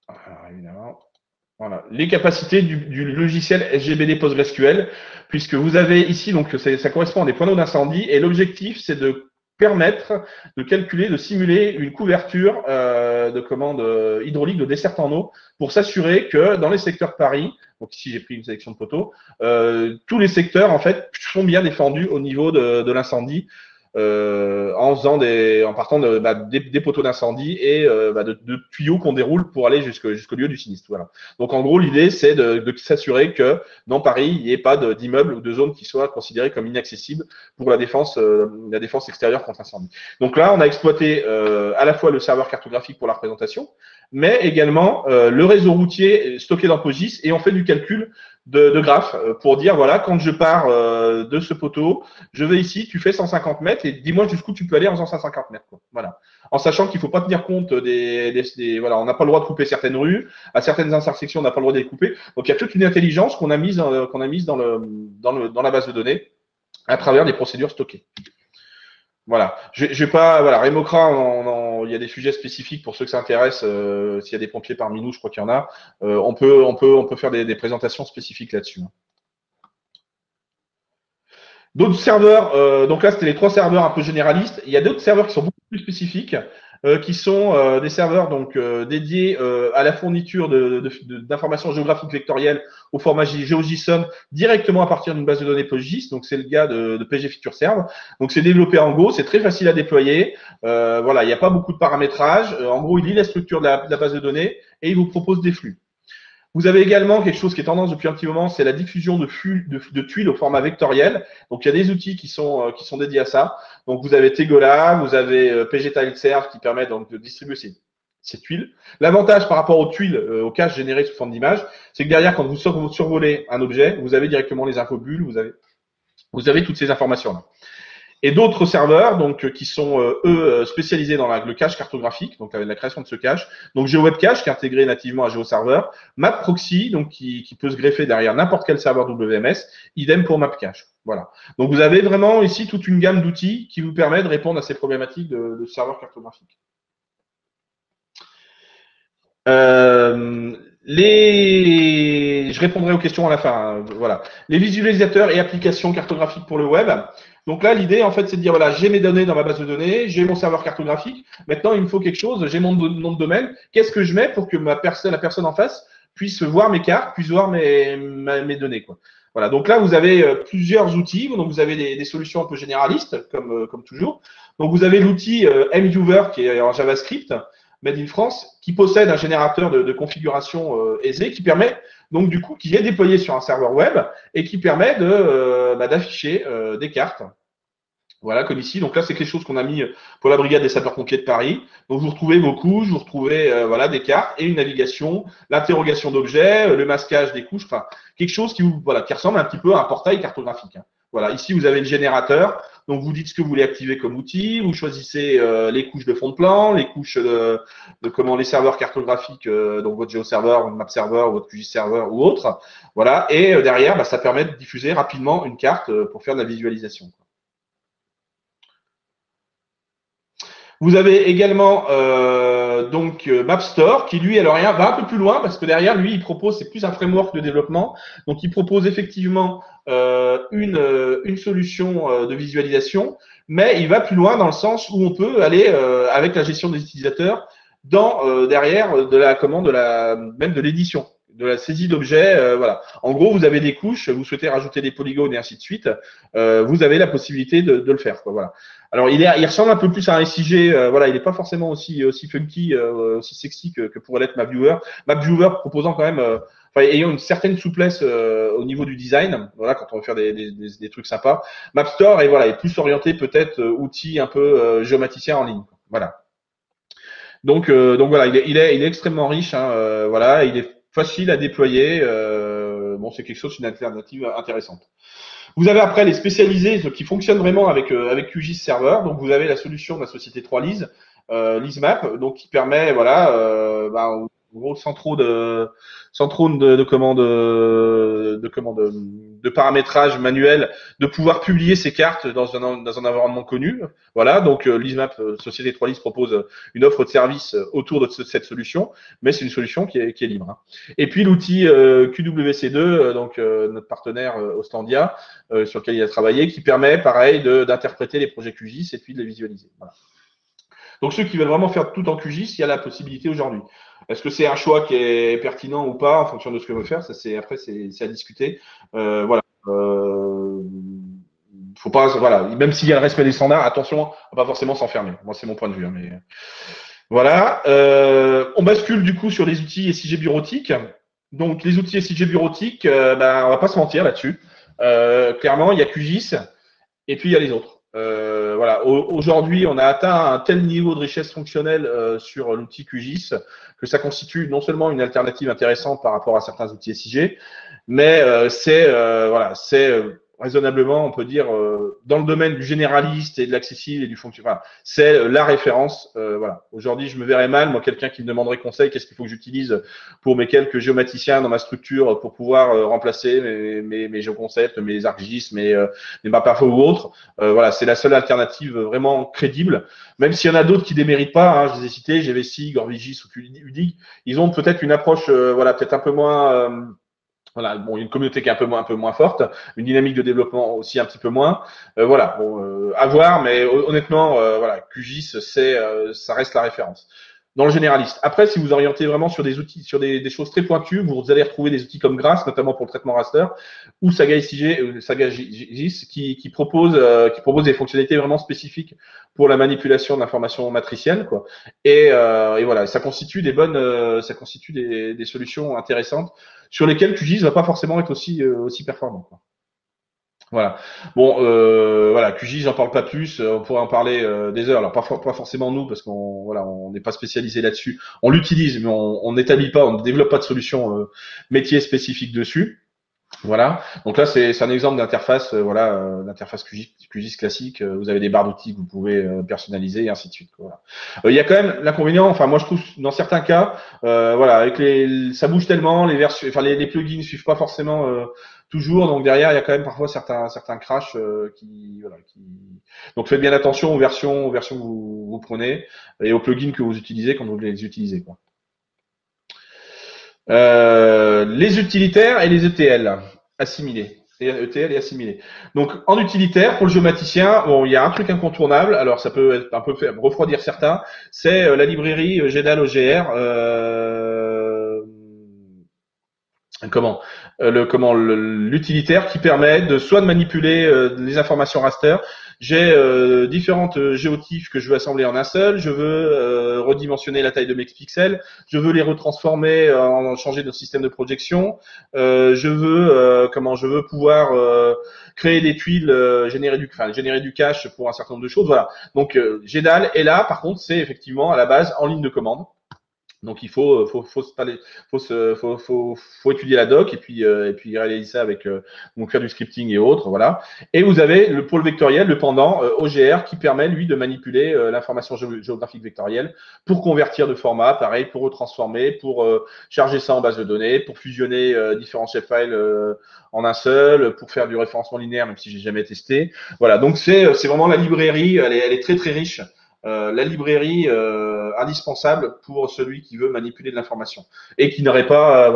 Alors, évidemment, voilà, les capacités du logiciel SGBD PostgreSQL, puisque vous avez ici donc ça correspond à des points d'eau d'incendie et l'objectif c'est de permettre de calculer, de simuler une couverture de commande hydraulique de desserte en eau pour s'assurer que dans les secteurs de Paris, donc ici j'ai pris une sélection de photos, tous les secteurs en fait sont bien défendus au niveau de l'incendie en partant des poteaux d'incendie et de tuyaux qu'on déroule pour aller jusqu'au lieu du sinistre. Voilà. Donc en gros l'idée c'est de s'assurer que dans Paris il n'y ait pas d'immeubles ou de zones qui soient considérées comme inaccessibles pour la défense extérieure contre incendie. Donc là on a exploité à la fois le serveur cartographique pour la représentation, mais également le réseau routier stocké dans PostGIS et on fait du calcul de graphes pour dire voilà quand je pars de ce poteau, je vais ici, tu fais 150 mètres et dis-moi jusqu'où tu peux aller en faisant 150 mètres. Quoi. Voilà. en sachant qu'il ne faut pas tenir compte voilà, on n'a pas le droit de couper certaines rues, à certaines intersections, on n'a pas le droit de les couper. Donc, il y a toute une intelligence qu'on a mise dans la base de données à travers des procédures stockées. Voilà. Je vais pas, voilà, Remocra, il y a des sujets spécifiques pour ceux que ça intéresse. S'il y a des pompiers parmi nous, je crois qu'il y en a. On peut faire des présentations spécifiques là-dessus. D'autres serveurs, donc là c'était les 3 serveurs un peu généralistes. Il y a d'autres serveurs qui sont beaucoup plus spécifiques, qui sont des serveurs donc dédiés à la fourniture d'informations géographiques vectorielles au format GeoJSON directement à partir d'une base de données PostGIS. Donc c'est le gars de PG Feature Serve. Donc c'est développé en Go, c'est très facile à déployer. Voilà, il n'y a pas beaucoup de paramétrage. En gros, il lit la structure de la base de données et il vous propose des flux. Vous avez également quelque chose qui est tendance depuis un petit moment, c'est la diffusion de tuiles au format vectoriel. Donc, il y a des outils qui sont dédiés à ça. Donc, vous avez Tegola, vous avez PG TileServe qui permet donc de distribuer ces tuiles. L'avantage par rapport aux tuiles, aux caches générées sous forme d'image, c'est que derrière, quand vous survolez un objet, vous avez directement les infobules, vous avez toutes ces informations-là. Et d'autres serveurs donc qui sont eux spécialisés dans le cache cartographique, donc la création de ce cache. Donc GeoWebCache qui est intégré nativement à GeoServer, MapProxy donc qui peut se greffer derrière n'importe quel serveur WMS, idem pour MapCache. Voilà. Donc vous avez vraiment ici toute une gamme d'outils qui vous permet de répondre à ces problématiques de serveurs cartographiques. Je répondrai aux questions à la fin. Hein, voilà. Les visualisateurs et applications cartographiques pour le web. Donc là, l'idée, en fait, c'est de dire, voilà, j'ai mes données dans ma base de données, j'ai mon serveur cartographique. Maintenant, il me faut quelque chose, j'ai mon nom de domaine. Qu'est-ce que je mets pour que la personne en face puisse voir mes cartes, puisse voir mes données, quoi. Voilà. Donc là, vous avez plusieurs outils. Donc vous avez des solutions un peu généralistes, comme toujours. Donc vous avez l'outil mViewer qui est en JavaScript, Made in France, qui possède un générateur de configuration aisé, qui permet donc du coup qui est déployé sur un serveur web et qui permet d'afficher des cartes. Voilà, comme ici. Donc là, c'est quelque chose qu'on a mis pour la brigade des sapeurs-pompiers de Paris. Donc vous retrouvez vos couches, vous retrouvez voilà des cartes et une navigation, l'interrogation d'objets, le masquage des couches, enfin quelque chose qui ressemble un petit peu à un portail cartographique. Hein. Voilà, ici vous avez le générateur. Donc vous dites ce que vous voulez activer comme outil, vous choisissez les couches de fond de plan, les couches les serveurs cartographiques, donc votre GeoServer, votre MapServer, votre QGIS ou autre. Voilà, et derrière, ça permet de diffuser rapidement une carte pour faire de la visualisation. Vous avez également MapStore qui lui alors va un peu plus loin parce que derrière lui il propose, c'est plus un framework de développement, donc il propose effectivement une solution de visualisation, mais il va plus loin dans le sens où on peut aller avec la gestion des utilisateurs derrière de la commande même de l'édition, de la saisie d'objets, voilà. En gros, vous avez des couches, vous souhaitez rajouter des polygones et ainsi de suite, vous avez la possibilité de le faire, quoi, voilà. Alors, il ressemble un peu plus à un SIG, voilà, il n'est pas forcément aussi funky, aussi sexy que pourrait l'être MapViewer. MapViewer proposant quand même, ayant une certaine souplesse au niveau du design, voilà, quand on veut faire des trucs sympas. MapStore est plus orienté peut-être outil un peu géomaticien en ligne, voilà. Donc voilà, il est extrêmement riche, hein, voilà, il est facile à déployer. Bon, c'est quelque chose, une alternative intéressante. Vous avez après les spécialisés qui fonctionnent vraiment avec QGIS Server. Donc vous avez la solution de la société 3Lise, LiseMap, donc qui permet en gros sans trop de paramétrage manuel de pouvoir publier ces cartes dans un environnement connu. Voilà, donc LiseMap, société 3Lise propose une offre de service autour de cette solution, mais c'est une solution qui est libre. Hein. Et puis l'outil QWC2, donc notre partenaire Ostandia, sur lequel il a travaillé, qui permet pareil d'interpréter les projets QGIS et puis de les visualiser. Voilà. Donc ceux qui veulent vraiment faire tout en QGIS, il y a la possibilité aujourd'hui. Est-ce que c'est un choix qui est pertinent ou pas en fonction de ce que veut faire? Ça, c'est à discuter. Voilà. Faut pas, voilà. Même s'il y a le respect des standards, attention, à pas forcément s'enfermer. Moi, c'est mon point de vue. Hein, mais voilà. On bascule du coup sur les outils SIG bureautiques. Donc les outils SIG bureautiques, on va pas se mentir là-dessus. Clairement, il y a QGIS et puis il y a les autres. Voilà. Aujourd'hui, on a atteint un tel niveau de richesse fonctionnelle sur l'outil QGIS que ça constitue non seulement une alternative intéressante par rapport à certains outils SIG, mais raisonnablement, on peut dire, dans le domaine du généraliste et de l'accessible et du fonctionnel. Enfin, c'est la référence. Voilà. Aujourd'hui, je me verrais mal, moi, quelqu'un qui me demanderait conseil, qu'est-ce qu'il faut que j'utilise pour mes quelques géomaticiens dans ma structure pour pouvoir remplacer mes géoconcepts, mes ArcGIS, mes MapInfo ou autres. Voilà, c'est la seule alternative vraiment crédible. Même s'il y en a d'autres qui déméritent pas, hein, je les ai cités, GVC, Gorvigis ou UDIG, ils ont peut-être une approche, voilà, peut-être un peu moins. Voilà, bon, une communauté qui est un peu moins forte, une dynamique de développement aussi un petit peu moins. Voilà, bon, à voir, mais honnêtement, voilà, QGIS, ça reste la référence dans le généraliste. Après, si vous orientez vraiment sur des outils, sur des choses très pointues, vous allez retrouver des outils comme GRASS, notamment pour le traitement raster, ou SagaGIS, qui propose des fonctionnalités vraiment spécifiques pour la manipulation d'informations matricielles, quoi. Et voilà, ça constitue ça constitue des solutions intéressantes sur lesquelles QGIS va pas forcément être aussi performant, quoi. Voilà. Bon, voilà, QGIS, j'en parle pas plus. On pourrait en parler des heures. Alors pas forcément nous, parce qu'on voilà, on n'est pas spécialisé là-dessus. On l'utilise, mais on n'établit pas, on ne développe pas de solution métier spécifique dessus. Voilà. Donc là, c'est un exemple d'interface, d'interface QGIS classique. Vous avez des barres d'outils que vous pouvez personnaliser et ainsi de suite. Voilà. Il y a quand même l'inconvénient. Enfin, moi, je trouve dans certains cas, voilà, ça bouge tellement, les versions, enfin les plugins ne suivent pas forcément toujours. Donc derrière, il y a quand même parfois certains crashs Donc faites bien attention aux versions que vous prenez et aux plugins que vous utilisez quand vous les utilisez, quoi. Les utilitaires et les ETL assimilés. ETL et assimilés. Donc, en utilitaire, pour le géomaticien, bon, il y a un truc incontournable. Alors, ça peut être un peu faire refroidir certains. C'est la librairie GEDAL OGR. L'utilitaire qui permet soit de manipuler les informations raster. J'ai différentes géotifs que je veux assembler en un seul. Je veux redimensionner la taille de mes pixels. Je veux les retransformer, changer de système de projection. Je veux pouvoir créer des tuiles, générer du cache pour un certain nombre de choses. Voilà. Donc GEDAL est là. Par contre, c'est effectivement à la base en ligne de commande. Donc il faut étudier la doc et puis réaliser ça avec donc faire du scripting et autres, voilà. Et vous avez le pôle vectoriel, le pendant OGR qui permet lui de manipuler l'information géographique vectorielle pour convertir de format, pareil pour retransformer, pour charger ça en base de données, pour fusionner différents shapefiles en un seul, pour faire du référencement linéaire même si j'ai jamais testé. Voilà, donc c'est vraiment la librairie, elle est très très riche. La librairie indispensable pour celui qui veut manipuler de l'information et qui n'aurait pas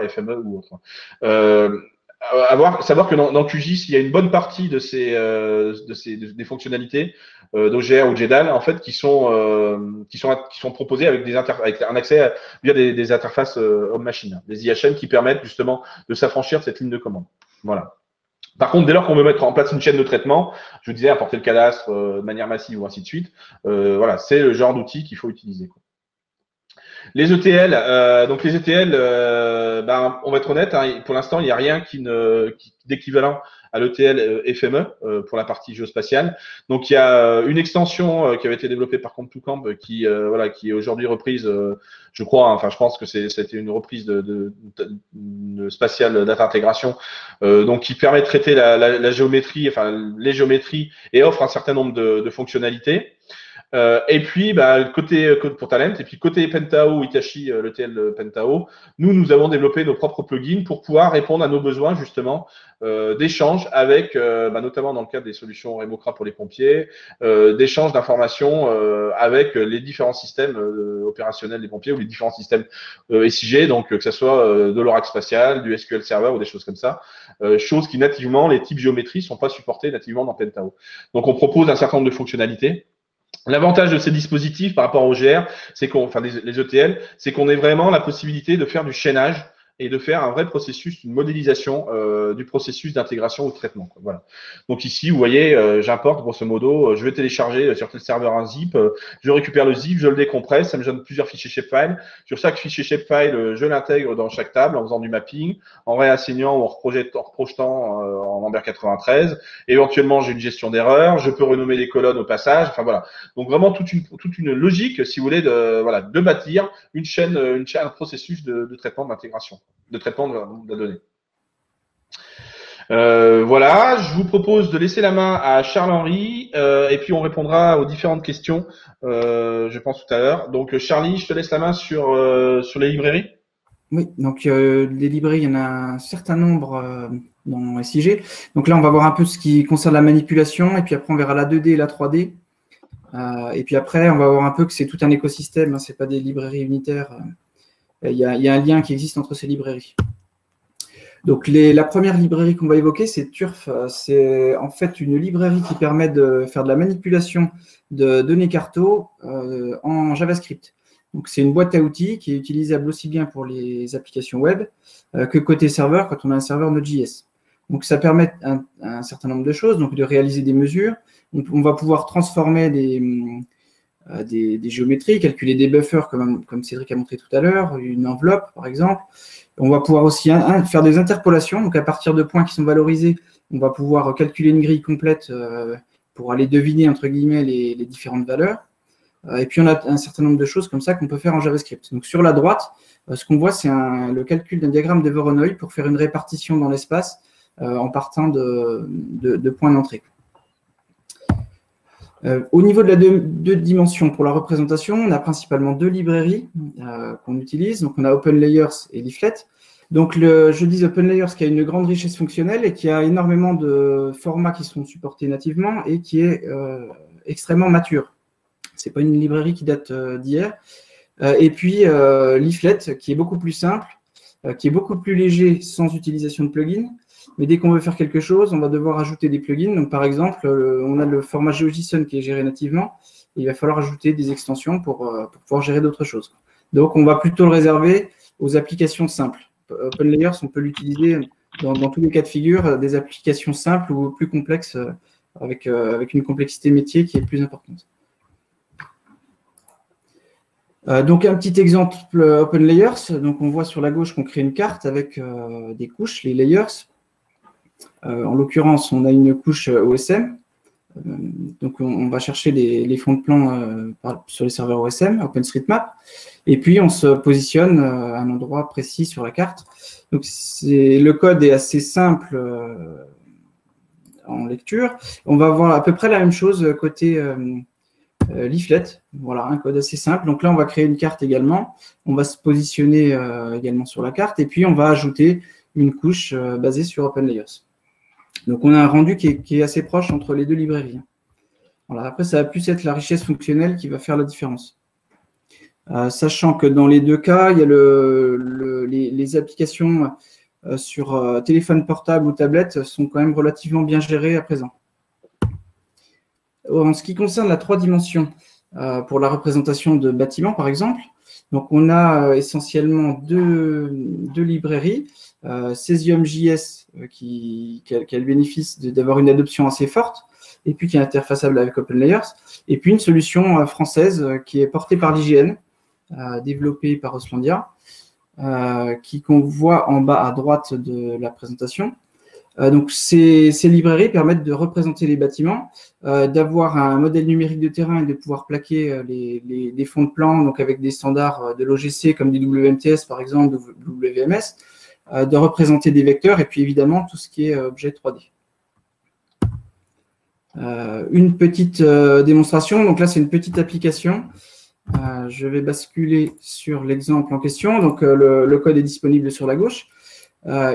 FME ou autre. Savoir que dans QGIS, il y a une bonne partie de des fonctionnalités d'OGR ou de GEDAL en fait qui sont proposées avec avec un accès via des interfaces homme-machine, des IHM qui permettent justement de s'affranchir de cette ligne de commande. Voilà. Par contre, dès lors qu'on veut mettre en place une chaîne de traitement, je vous disais, apporter le cadastre de manière massive ou ainsi de suite, voilà, c'est le genre d'outil qu'il faut utiliser, quoi. Les ETL, on va être honnête, hein, pour l'instant, il n'y a rien d'équivalent à l'ETL FME pour la partie géospatiale. Donc, il y a une extension qui avait été développée par Comp2Camp qui est aujourd'hui reprise, je crois, hein, enfin, je pense que c'était une reprise de spatial data intégration, donc qui permet de traiter la géométrie, enfin les géométries et offre un certain nombre de fonctionnalités. Et puis, côté pour Talent, et puis côté Pentao, Hitachi, l'ETL Pentao, nous avons développé nos propres plugins pour pouvoir répondre à nos besoins, justement, d'échange avec, notamment dans le cadre des solutions Remocra pour les pompiers, d'échange d'informations avec les différents systèmes opérationnels des pompiers ou les différents systèmes SIG, donc que ce soit de l'Oracle spatial, du SQL Server ou des choses comme ça, choses qui nativement, les types géométrie sont pas supportés nativement dans Pentao. Donc, on propose un certain nombre de fonctionnalités. L'avantage de ces dispositifs par rapport au GR, c'est les ETL, c'est qu'on ait vraiment la possibilité de faire du chaînage et de faire un vrai processus, une modélisation du processus d'intégration ou de traitement, quoi. Voilà. Donc ici, vous voyez, j'importe grosso modo, je vais télécharger sur tel serveur un zip, je récupère le zip, je le décompresse, ça me donne plusieurs fichiers shapefile. Sur chaque fichier shapefile, je l'intègre dans chaque table en faisant du mapping, en réassignant ou en projetant en Lambert 93. Éventuellement, j'ai une gestion d'erreurs, je peux renommer les colonnes au passage. Enfin voilà. Donc vraiment toute une logique, si vous voulez, de bâtir un processus de traitement d'intégration, de traitement de la donnée. Voilà, je vous propose de laisser la main à Charles-Henri et puis on répondra aux différentes questions, je pense tout à l'heure. Donc Charlie, je te laisse la main sur les librairies. Oui, donc les librairies, il y en a un certain nombre dans SIG. Donc là, on va voir un peu ce qui concerne la manipulation, et puis après, on verra la 2D et la 3D. Et puis après, on va voir un peu que c'est tout un écosystème, hein, ce n'est pas des librairies unitaires. Il y a un lien qui existe entre ces librairies. Donc la première librairie qu'on va évoquer, c'est Turf. C'est en fait une librairie qui permet de faire de la manipulation de données carto en JavaScript. Donc c'est une boîte à outils qui est utilisable aussi bien pour les applications web que côté serveur quand on a un serveur Node.js. Donc ça permet un certain nombre de choses, donc de réaliser des mesures. On va pouvoir transformer des géométries, calculer des buffers comme Cédric a montré tout à l'heure, une enveloppe par exemple. On va pouvoir aussi faire des interpolations, donc à partir de points qui sont valorisés, on va pouvoir calculer une grille complète pour aller deviner entre guillemets les différentes valeurs. Et puis on a un certain nombre de choses comme ça qu'on peut faire en JavaScript. Donc sur la droite, ce qu'on voit, c'est le calcul d'un diagramme de Voronoi pour faire une répartition dans l'espace en partant de points d'entrée. Au niveau de la deux dimensions pour la représentation, on a principalement deux librairies qu'on utilise. Donc, on a OpenLayers et Leaflet. Donc, je dis OpenLayers qui a une grande richesse fonctionnelle et qui a énormément de formats qui sont supportés nativement et qui est extrêmement mature. Ce n'est pas une librairie qui date d'hier. Et puis, Leaflet qui est beaucoup plus simple, qui est beaucoup plus léger sans utilisation de plugins. Mais dès qu'on veut faire quelque chose, on va devoir ajouter des plugins. Donc, par exemple, on a le format GeoJSON qui est géré nativement. Et il va falloir ajouter des extensions pour pouvoir gérer d'autres choses. Donc, on va plutôt le réserver aux applications simples. OpenLayers, on peut l'utiliser dans tous les cas de figure, des applications simples ou plus complexes avec une complexité métier qui est plus importante. Donc, un petit exemple OpenLayers. Donc, on voit sur la gauche qu'on crée une carte avec des couches, les layers. En l'occurrence, on a une couche OSM. Donc, on va chercher les fonds de plan sur les serveurs OSM, OpenStreetMap. Et puis, on se positionne à un endroit précis sur la carte. Donc, le code est assez simple en lecture. On va voir à peu près la même chose côté Leaflet. Voilà, un code assez simple. Donc là, on va créer une carte également. On va se positionner également sur la carte. Et puis, on va ajouter une couche basée sur OpenLayers. Donc, on a un rendu qui est assez proche entre les deux librairies. Voilà, après, ça va plus être la richesse fonctionnelle qui va faire la différence. Sachant que dans les deux cas, il y a les applications sur téléphone portable ou tablette sont quand même relativement bien gérées à présent. En ce qui concerne la 3 dimensions, pour la représentation de bâtiments, par exemple, donc on a essentiellement deux librairies. Cesium.js qui a le bénéfice d'avoir une adoption assez forte et puis qui est interfaçable avec OpenLayers, et puis une solution française qui est portée par l'IGN, développée par Oslandia, qu'on voit en bas à droite de la présentation. Donc, ces librairies permettent de représenter les bâtiments, d'avoir un modèle numérique de terrain et de pouvoir plaquer les fonds de plan, donc avec des standards de l'OGC comme des WMTS par exemple, WMS, de représenter des vecteurs et puis évidemment tout ce qui est objet 3D. Une petite démonstration, donc là c'est une petite application. Je vais basculer sur l'exemple en question, donc le code est disponible sur la gauche.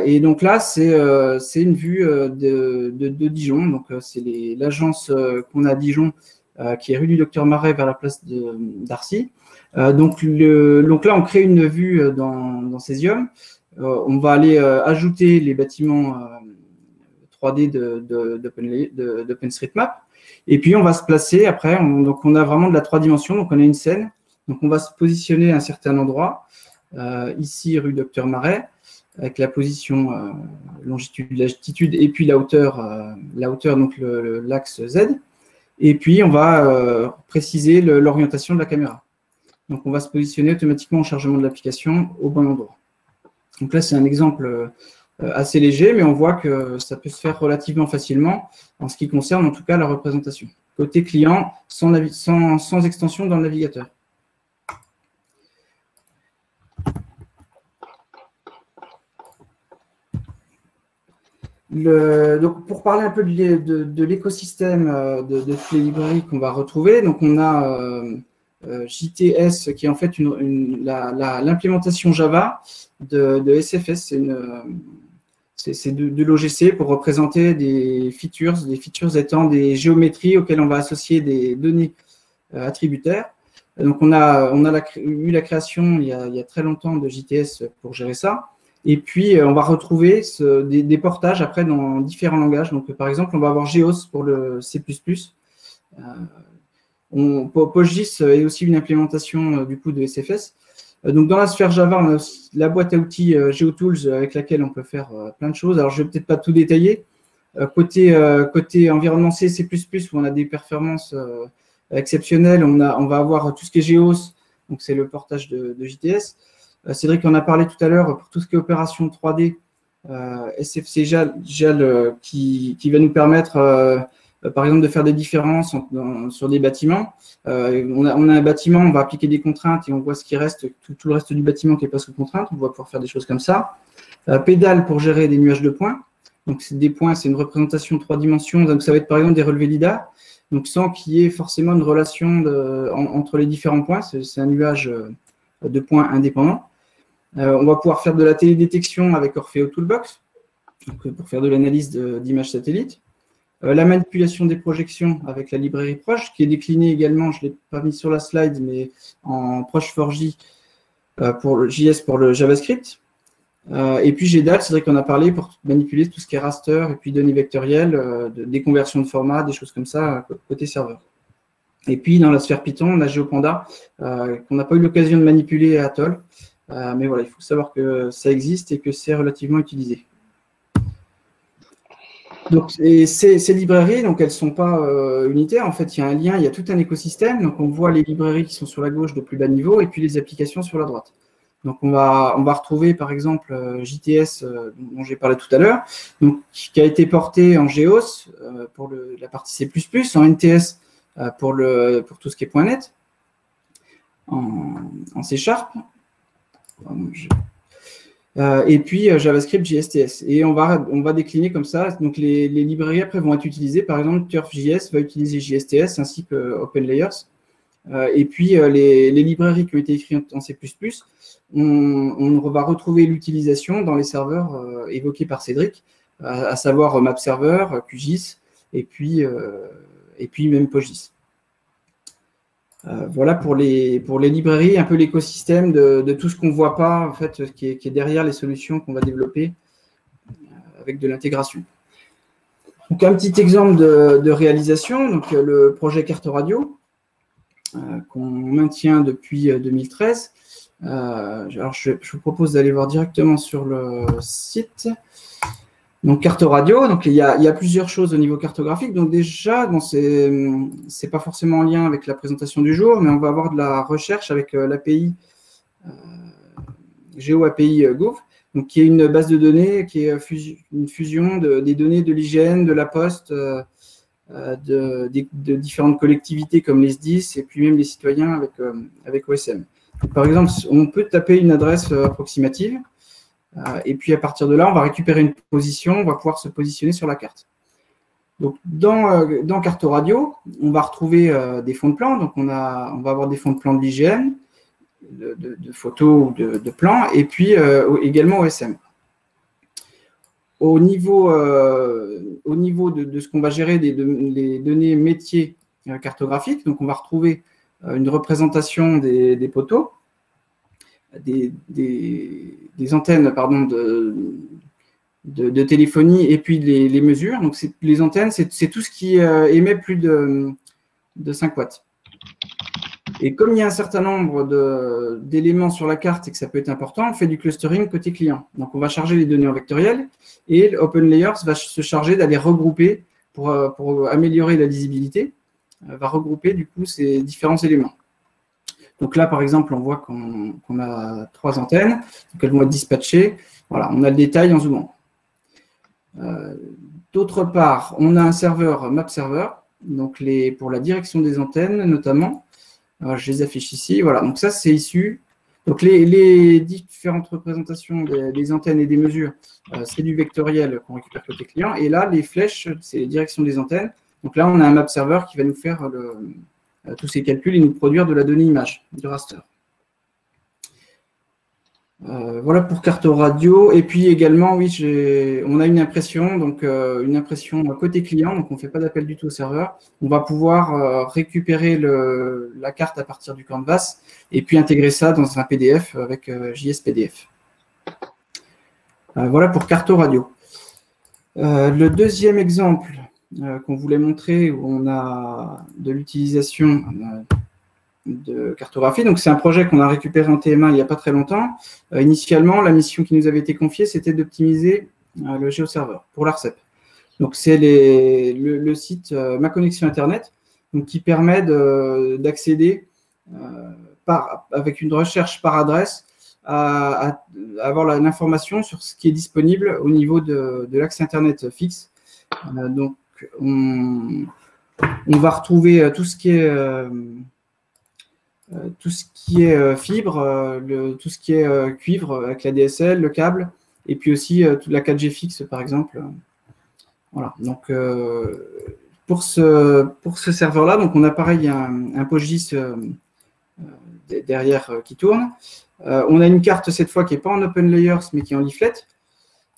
Et donc là, c'est une vue de Dijon. Donc, c'est l'agence qu'on a à Dijon, qui est rue du Docteur Marais vers la place d'Arcy. Donc là, on crée une vue dans Cesium. On va aller ajouter les bâtiments 3D d'OpenStreetMap. Et puis, on va se placer après. Donc, on a vraiment de la 3 dimensions. Donc, on a une scène. Donc, on va se positionner à un certain endroit. Ici, rue Docteur Marais, avec la position longitude, latitude et puis la hauteur donc l'axe Z. Et puis, on va préciser l'orientation de la caméra. Donc, on va se positionner automatiquement en chargement de l'application au bon endroit. Donc là, c'est un exemple assez léger, mais on voit que ça peut se faire relativement facilement en ce qui concerne en tout cas la représentation. Côté client, sans extension dans le navigateur. Donc, pour parler un peu de l'écosystème de toutes les librairies qu'on va retrouver, donc on a JTS qui est en fait l'implémentation Java de SFS. C'est de l'OGC pour représenter des features étant des géométries auxquelles on va associer des données attributaires. Donc, on a eu la création il y a très longtemps de JTS pour gérer ça. Et puis, on va retrouver des portages après dans différents langages. Donc, par exemple, on va avoir Geos pour le C++. PostGIS est aussi une implémentation du coup de SFS. Donc, dans la sphère Java, on a aussi la boîte à outils GeoTools avec laquelle on peut faire plein de choses. Alors, je ne vais peut-être pas tout détailler. Côté environnement C++, où on a des performances exceptionnelles, on va avoir tout ce qui est Geos, donc c'est le portage de JTS. Cédric en a parlé tout à l'heure pour tout ce qui est opération 3D, SFC JAL qui va nous permettre, par exemple, de faire des différences sur des bâtiments. On a un bâtiment, on va appliquer des contraintes et on voit ce qui reste, tout le reste du bâtiment qui n'est pas sous contrainte. On va pouvoir faire des choses comme ça. Pédale pour gérer des nuages de points. Donc, des points, c'est une représentation 3 dimensions. Donc, ça va être par exemple des relevés LIDAR. Donc, sans qu'il y ait forcément une relation entre les différents points. C'est un nuage de points indépendants. On va pouvoir faire de la télédétection avec Orfeo Toolbox, donc pour faire de l'analyse d'images satellites. La manipulation des projections avec la librairie Proche, qui est déclinée également, je ne l'ai pas mis sur la slide, mais en Proche4J pour le JS pour le JavaScript. Et puis GDAL, c'est vrai qu'on a parlé pour manipuler tout ce qui est raster et puis données vectorielles, des conversions de format, des choses comme ça, côté serveur. Et puis dans la sphère Python, on a GeoPanda, qu'on n'a pas eu l'occasion de manipuler à Atoll. Mais voilà, il faut savoir que ça existe et que c'est relativement utilisé. Donc, ces librairies, donc elles ne sont pas unitaires. En fait, il y a un lien, il y a tout un écosystème. Donc, on voit les librairies qui sont sur la gauche de plus bas niveau et puis les applications sur la droite. Donc, on va retrouver, par exemple, JTS, dont j'ai parlé tout à l'heure, qui a été porté en Geos pour la partie C++, en NTS pour tout ce qui est .NET, en C#. Et puis JavaScript JSTS. Et on va décliner comme ça. Donc les librairies après vont être utilisées. Par exemple, TurfJS va utiliser JSTS ainsi que OpenLayers. Et puis les librairies qui ont été écrites en C++, on va retrouver l'utilisation dans les serveurs évoqués par Cédric, à savoir MapServer, QGIS et puis même PostGIS. Voilà pour les librairies, un peu l'écosystème de tout ce qu'on ne voit pas, en fait, qui est derrière les solutions qu'on va développer avec de l'intégration. Donc, un petit exemple de réalisation, donc le projet Carte Radio, qu'on maintient depuis 2013. Alors, je vous propose d'aller voir directement sur le site. Donc, carte radio, donc il y a plusieurs choses au niveau cartographique. Donc déjà, bon, c'est pas forcément en lien avec la présentation du jour, mais on va avoir de la recherche avec l'API GeoAPI Gouv, donc qui est une base de données qui est une fusion des données de l'IGN, de la Poste, de différentes collectivités comme les SDIS et puis même les citoyens avec OSM. Donc, par exemple, on peut taper une adresse approximative. Et puis, à partir de là, on va récupérer une position, on va pouvoir se positionner sur la carte. Donc, dans Carte Radio, on va retrouver des fonds de plan. Donc, on va avoir des fonds de plan de l'IGN, de photos ou de plans, et puis également OSM. Au niveau de ce qu'on va gérer, les données métiers cartographiques, donc on va retrouver une représentation des poteaux, des antennes pardon, de téléphonie et puis les mesures. Donc, les antennes, c'est tout ce qui émet plus de 5 watts. Et comme il y a un certain nombre d'éléments sur la carte et que ça peut être important, on fait du clustering côté client. Donc, on va charger les données en vectoriel et OpenLayers va se charger d'aller regrouper pour améliorer la lisibilité, va regrouper du coup ces différents éléments. Donc là, par exemple, on voit qu'on a 3 antennes, donc elles vont être dispatchées. Voilà, on a le détail en zoomant. D'autre part, on a un serveur MapServer, donc pour la direction des antennes notamment. Alors, je les affiche ici. Voilà, donc ça, c'est issu. Donc, les différentes représentations des antennes et des mesures, c'est du vectoriel qu'on récupère côté client. Et là, les flèches, c'est les directions des antennes. Donc là, on a un map serveur qui va nous faire tous ces calculs et nous produire de la donnée image, du raster. Voilà pour carte radio. Et puis également, oui, on a une impression, donc une impression côté client, donc on ne fait pas d'appel du tout au serveur. On va pouvoir récupérer la carte à partir du canvas et puis intégrer ça dans un PDF avec JS-PDF. Voilà pour carte radio. Le deuxième exemple qu'on voulait montrer où on a de l'utilisation de cartographie. Donc, c'est un projet qu'on a récupéré en TMA il n'y a pas très longtemps. Initialement, la mission qui nous avait été confiée, c'était d'optimiser le géoserveur pour l'ARCEP. Donc, c'est le site Ma Connexion Internet, donc, qui permet d'accéder avec une recherche par adresse à avoir l'information sur ce qui est disponible au niveau de l'accès Internet fixe. Donc, on va retrouver tout ce qui est fibre, tout ce qui est cuivre avec la DSL, le câble, et puis aussi toute la 4G fixe, par exemple. Voilà. Donc, pour ce serveur-là, donc on a pareil un PostGIS derrière qui tourne. On a une carte cette fois qui n'est pas en Open Layers, mais qui est en leaflet.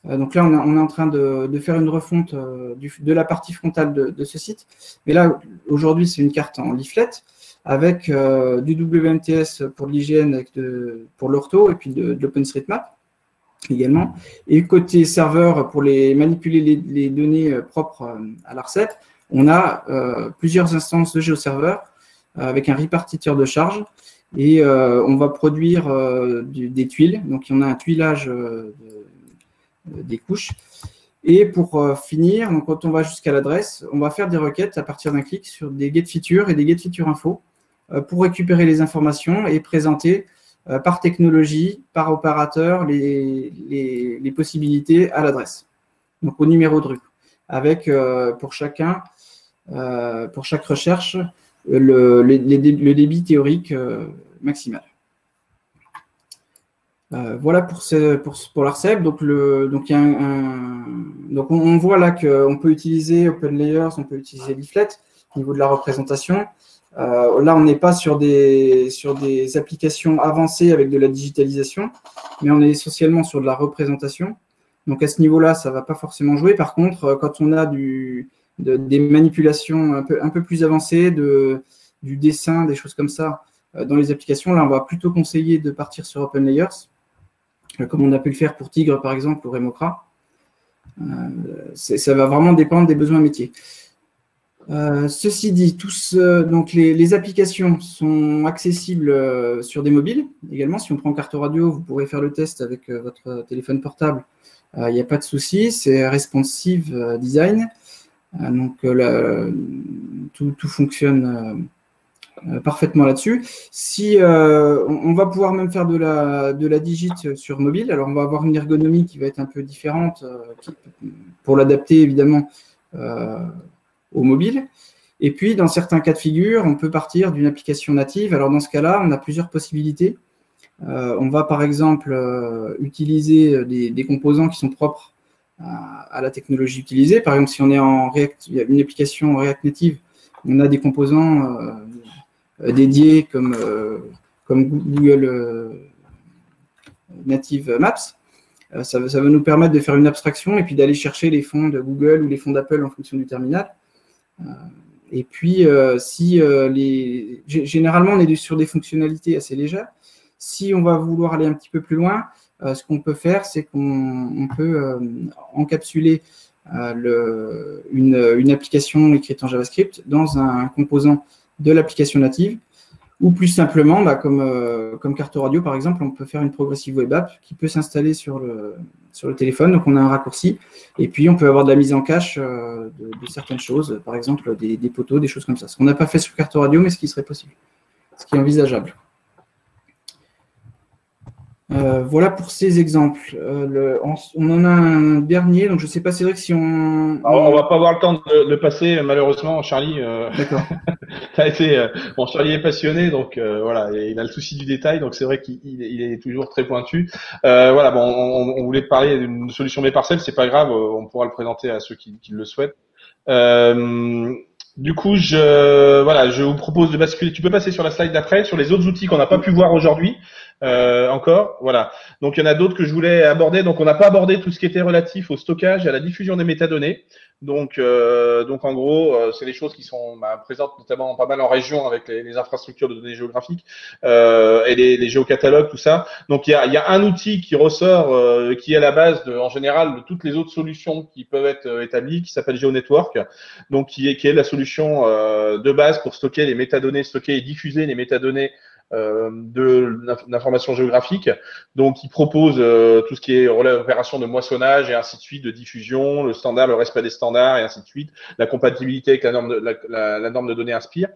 Donc là, on est en train de faire une refonte de la partie frontale de ce site. Mais là, aujourd'hui, c'est une carte en leaflet avec du WMTS pour l'hygiène, pour l'ortho, et puis de l'OpenStreetMap également. Et côté serveur, pour manipuler les données propres à l'ARCEP, on a plusieurs instances de géoserveur avec un répartiteur de charge. Et on va produire des tuiles. Donc, on a un tuilage des couches. Et pour finir, donc quand on va jusqu'à l'adresse, on va faire des requêtes à partir d'un clic sur des get features et des get feature info pour récupérer les informations et présenter par technologie, par opérateur, les possibilités à l'adresse. Donc au numéro de rue, avec pour chaque recherche le débit théorique maximal. Voilà pour l'ARCEP. Donc on voit là qu'on peut utiliser Open Layers, on peut utiliser Leaflet au niveau de la représentation. Là, on n'est pas sur des applications avancées avec de la digitalisation, mais on est essentiellement sur de la représentation. Donc à ce niveau-là, ça ne va pas forcément jouer. Par contre, quand on a des manipulations un peu plus avancées, du dessin, des choses comme ça, dans les applications, là, on va plutôt conseiller de partir sur Open Layers, comme on a pu le faire pour Tigre, par exemple, ou Remocra. Ça va vraiment dépendre des besoins métiers. Ceci dit, donc les applications sont accessibles sur des mobiles également. Si on prend carte radio, vous pourrez faire le test avec votre téléphone portable. Il n'y a pas de souci, c'est responsive design. Donc tout fonctionne parfaitement là-dessus. Si on va pouvoir même faire de la digit sur mobile, alors on va avoir une ergonomie qui va être un peu différente pour l'adapter évidemment au mobile. Et puis, dans certains cas de figure, on peut partir d'une application native. Alors, dans ce cas-là, on a plusieurs possibilités. On va, par exemple, utiliser des composants qui sont propres à la technologie utilisée. Par exemple, si on est en React, il y a une application React Native, on a des composants dédiés comme Google Native Maps. Ça va nous permettre de faire une abstraction et puis d'aller chercher les fonds de Google ou les fonds d'Apple en fonction du terminal. Et puis, généralement, on est sur des fonctionnalités assez légères. Si on va vouloir aller un petit peu plus loin, ce qu'on peut faire, c'est qu'on peut encapsuler une application écrite en JavaScript dans un composant de l'application native. Ou plus simplement, comme carte radio, par exemple, on peut faire une progressive web app qui peut s'installer sur le téléphone. Donc, on a un raccourci. Et puis, on peut avoir de la mise en cache de certaines choses, par exemple des poteaux, des choses comme ça. Ce qu'on n'a pas fait sur carte radio, mais ce qui serait possible, ce qui est envisageable. Voilà pour ces exemples. On en a un dernier, donc je ne sais pas, Cédric, si Alors, on va pas avoir le temps de le passer, malheureusement, Charlie. D'accord. T'as été, bon, Charlie est passionné, donc voilà, et il a le souci du détail, donc c'est vrai qu'il est toujours très pointu. Voilà, bon, on voulait parler d'une solution mes parcelles, c'est pas grave, on pourra le présenter à ceux qui le souhaitent. Du coup, voilà, je vous propose de basculer. Tu peux passer sur la slide d'après, sur les autres outils qu'on n'a pas pu voir aujourd'hui encore. Voilà. Donc, il y en a d'autres que je voulais aborder. Donc, on n'a pas abordé tout ce qui était relatif au stockage et à la diffusion des métadonnées. Donc en gros, c'est des choses qui sont présentes notamment pas mal en région avec les infrastructures de données géographiques et les géocatalogues, tout ça. Donc il y a un outil qui ressort, qui est à la base en général de toutes les autres solutions qui peuvent être établies, qui s'appelle GeoNetwork, donc qui est la solution de base pour stocker les métadonnées, stocker et diffuser les métadonnées de l'information géographique. Donc, il propose tout ce qui est opération de moissonnage et ainsi de suite, de diffusion, le standard, le respect des standards et ainsi de suite, la compatibilité avec la norme de données Inspire.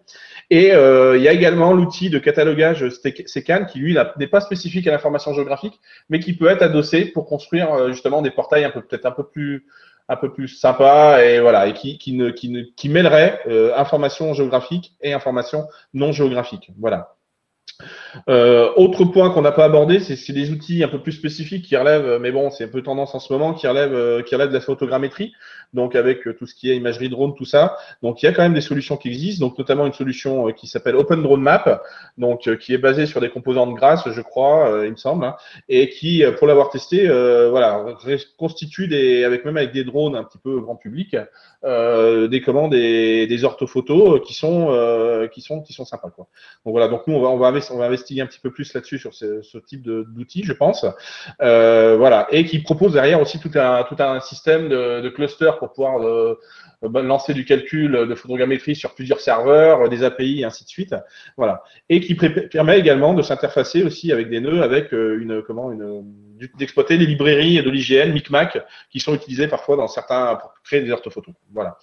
Et il y a également l'outil de catalogage SECAN qui, lui, n'est pas spécifique à l'information géographique, mais qui peut être adossé pour construire justement des portails peut-être un peu plus sympa et voilà, et qui mêlerait information géographique et information non géographique. Voilà. Autre point qu'on n'a pas abordé, c'est des outils un peu plus spécifiques qui relèvent, mais bon, c'est un peu tendance en ce moment, qui relèvent de la photogrammétrie, donc avec tout ce qui est imagerie drone, tout ça. Donc il y a quand même des solutions qui existent, donc notamment une solution qui s'appelle Open Drone Map, donc qui est basée sur des composantes grasses, je crois, il me semble, hein, et qui, pour l'avoir testé, voilà, constitue avec des drones un petit peu grand public, des commandes des orthophotos qui sont sympas, quoi. Donc voilà, donc nous on va investiguer un petit peu plus là-dessus sur ce type d'outils, je pense. Voilà, et qui propose derrière aussi tout un système de cluster pour pouvoir lancer du calcul de photogrammétrie sur plusieurs serveurs, des API et ainsi de suite. Voilà, et qui permet également de s'interfacer aussi avec des nœuds, avec d'exploiter les librairies de l'IGN, Micmac, qui sont utilisées parfois dans certains pour créer des orthophotos. Voilà.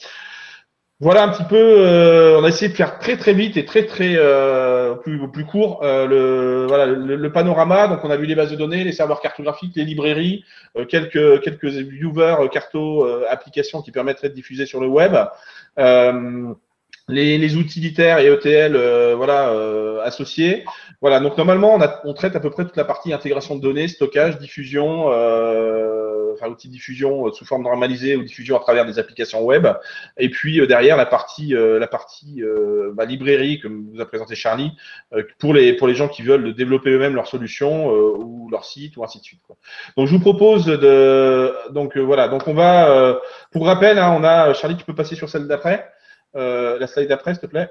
Voilà un petit peu, on a essayé de faire très très vite et très plus court le panorama. Donc on a vu les bases de données, les serveurs cartographiques, les librairies, quelques viewers, carto, applications qui permettraient de diffuser sur le web. Les utilitaires et ETL associés. Voilà, donc normalement on traite à peu près toute la partie intégration de données, stockage, diffusion, outils de diffusion sous forme normalisée ou diffusion à travers des applications web. Et puis derrière la partie librairie que vous a présenté Charlie pour les gens qui veulent développer eux-mêmes leur solution ou leur site ou ainsi de suite, quoi. Donc je vous propose donc on va pour rappel, hein, on a Charlie, tu peux passer sur celle d'après. La slide d'après, s'il te plaît.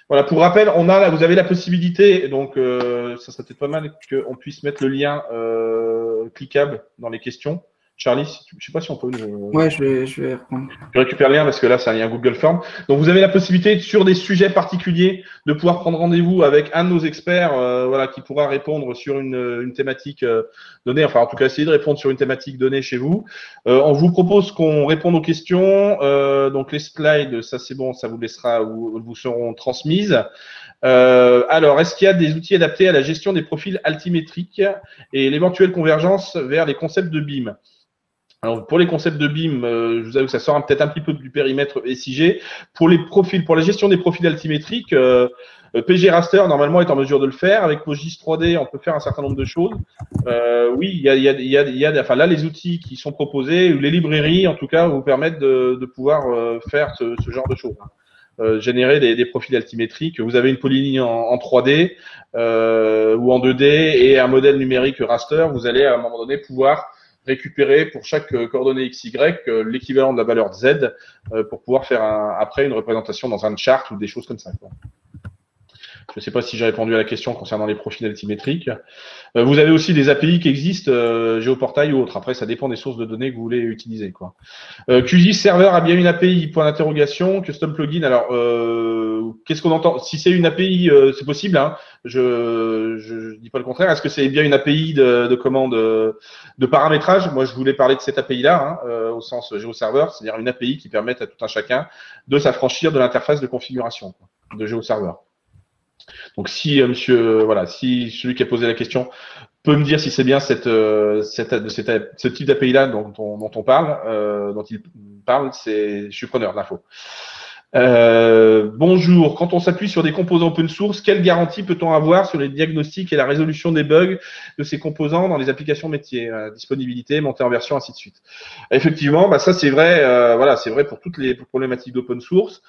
Voilà, pour rappel, vous avez la possibilité, donc ça serait peut-être pas mal qu'on puisse mettre le lien cliquable dans les questions. Charlie, je ne sais pas si on peut. Ouais, je vais reprendre. Je récupère le lien parce que là, c'est un lien Google Form. Donc, vous avez la possibilité, sur des sujets particuliers, de pouvoir prendre rendez-vous avec un de nos experts qui pourra répondre sur une thématique donnée. Enfin, en tout cas, essayer de répondre sur une thématique donnée chez vous. On vous propose qu'on réponde aux questions. Donc, les slides, ça, c'est bon, ça vous seront transmises. Alors, est-ce qu'il y a des outils adaptés à la gestion des profils altimétriques et l'éventuelle convergence vers les concepts de BIM? Alors, pour les concepts de BIM, je vous avoue que ça sort peut-être un petit peu du périmètre SIG. Pour la gestion des profils altimétriques, PG Raster, normalement, est en mesure de le faire. Avec PostGIS 3D, on peut faire un certain nombre de choses. Oui, il y a là, les outils qui sont proposés, les librairies, en tout cas, vous permettent de pouvoir faire ce genre de choses. Générer des profils altimétriques. Vous avez une polyligne en 3D ou en 2D et un modèle numérique raster. Vous allez, à un moment donné, pouvoir récupérer pour chaque coordonnée XY l'équivalent de la valeur Z pour pouvoir faire après une représentation dans un chart ou des choses comme ça, quoi. Je ne sais pas si j'ai répondu à la question concernant les profils altimétriques. Vous avez aussi des API qui existent, Géoportail ou autres. Après, ça dépend des sources de données que vous voulez utiliser, quoi. QGIS Server a bien une API, point d'interrogation. Custom Plugin, alors, qu'est-ce qu'on entend? Si c'est une API, c'est possible, hein. Je dis pas le contraire. Est-ce que c'est bien une API de commande de paramétrage? Moi, je voulais parler de cette API-là, hein, au sens GeoServer, c'est-à-dire une API qui permet à tout un chacun de s'affranchir de l'interface de configuration, quoi, de GeoServer. Donc, si celui qui a posé la question peux me dire si c'est bien ce type d'API-là dont on parle, dont il parle, je suis preneur de l'info. Bonjour, quand on s'appuie sur des composants open source, quelle garantie peut-on avoir sur les diagnostics et la résolution des bugs de ces composants dans les applications métiers, disponibilité, montée en version, ainsi de suite. Effectivement, ça c'est vrai, c'est vrai pour toutes les problématiques d'open source.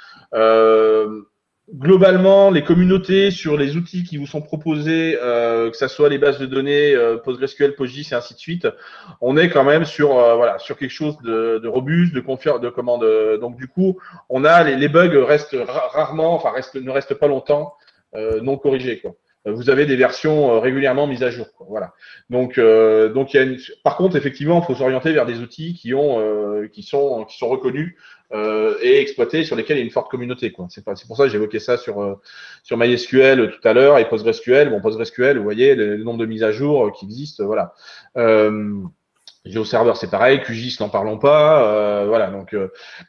Globalement, les communautés sur les outils qui vous sont proposés, que ça soit les bases de données, PostgreSQL, PostGIS et ainsi de suite, on est quand même sur sur quelque chose de robuste, de commande. Donc du coup, on a les bugs restent rarement, ne restent pas longtemps non corrigés, quoi. Vous avez des versions régulièrement mises à jour, quoi. Voilà. Donc il y a par contre, effectivement, il faut s'orienter vers des outils qui sont reconnus et exploités, sur lesquels il y a une forte communauté, quoi. C'est pour ça que j'évoquais ça sur MySQL tout à l'heure et PostgreSQL. Bon, PostgreSQL, vous voyez le nombre de mises à jour qui existent, voilà. GeoServer, c'est pareil, QGIS, n'en parlons pas, voilà. Donc,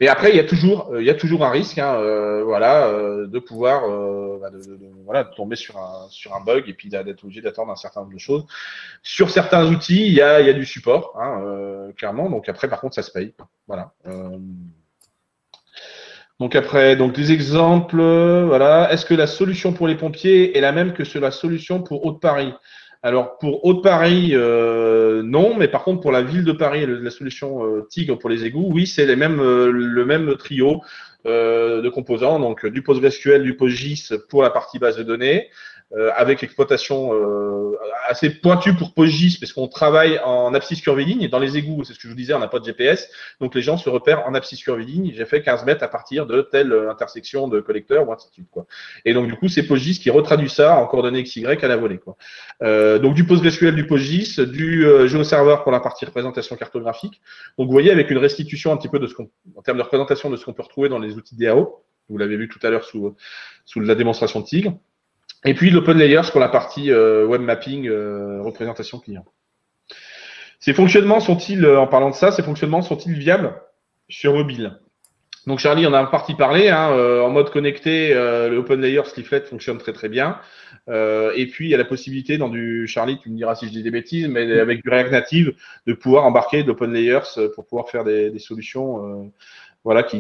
mais après, il y a toujours un risque, de pouvoir, de tomber sur un bug et puis d'être obligé d'attendre un certain nombre de choses. Sur certains outils, il y a du support, clairement. Donc après, par contre, ça se paye, voilà. Donc après, des exemples, voilà. Est-ce que la solution pour les pompiers est la même que la solution pour Haute-Paris? Alors pour Haute-Paris, non, mais par contre pour la ville de Paris, la solution Tigre pour les égouts, oui, c'est le même trio de composants, donc du PostgreSQL, du PostGIS pour la partie base de données, avec exploitation assez pointue pour PostGIS, parce qu'on travaille en abscisse curviligne. Dans les égouts, c'est ce que je vous disais, on n'a pas de GPS, donc les gens se repèrent en abscisse curviligne. J'ai fait 15 mètres à partir de telle intersection de collecteurs, ou ainsi de suite, quoi. Et donc du coup, c'est PostGIS qui retraduit ça en coordonnées XY à la volée, quoi. Donc du PostgreSQL, du PostGIS, du GeoServer pour la partie représentation cartographique. Donc vous voyez, avec une restitution un petit peu en termes de représentation de ce qu'on peut retrouver dans les outils DAO. Vous l'avez vu tout à l'heure sous la démonstration de Tigre. Et puis l'OpenLayers pour la partie web mapping, représentation client. Ces fonctionnements sont-ils, en parlant de ça, sont-ils viables sur mobile? Donc Charlie en a en partie parlé, en mode connecté, le OpenLayers Leaflet fonctionne très très bien. Et puis il y a la possibilité Charlie, tu me diras si je dis des bêtises, mais avec du React Native, de pouvoir embarquer de l'OpenLayers pour pouvoir faire des solutions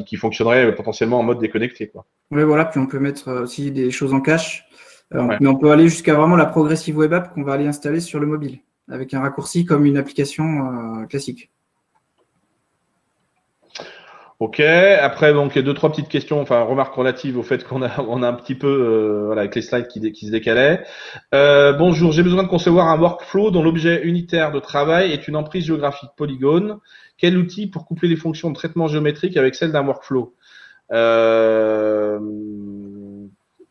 qui fonctionneraient potentiellement en mode déconnecté, quoi. Oui, voilà, puis on peut mettre aussi des choses en cache. Mais on peut aller jusqu'à vraiment la Progressive Web App qu'on va aller installer sur le mobile, avec un raccourci comme une application classique. Ok, après, donc, 2-3 petites questions, remarques relatives au fait qu'on a un petit peu, avec les slides qui se décalaient. Bonjour, j'ai besoin de concevoir un workflow dont l'objet unitaire de travail est une emprise géographique polygone. Quel outil pour coupler les fonctions de traitement géométrique avec celles d'un workflow?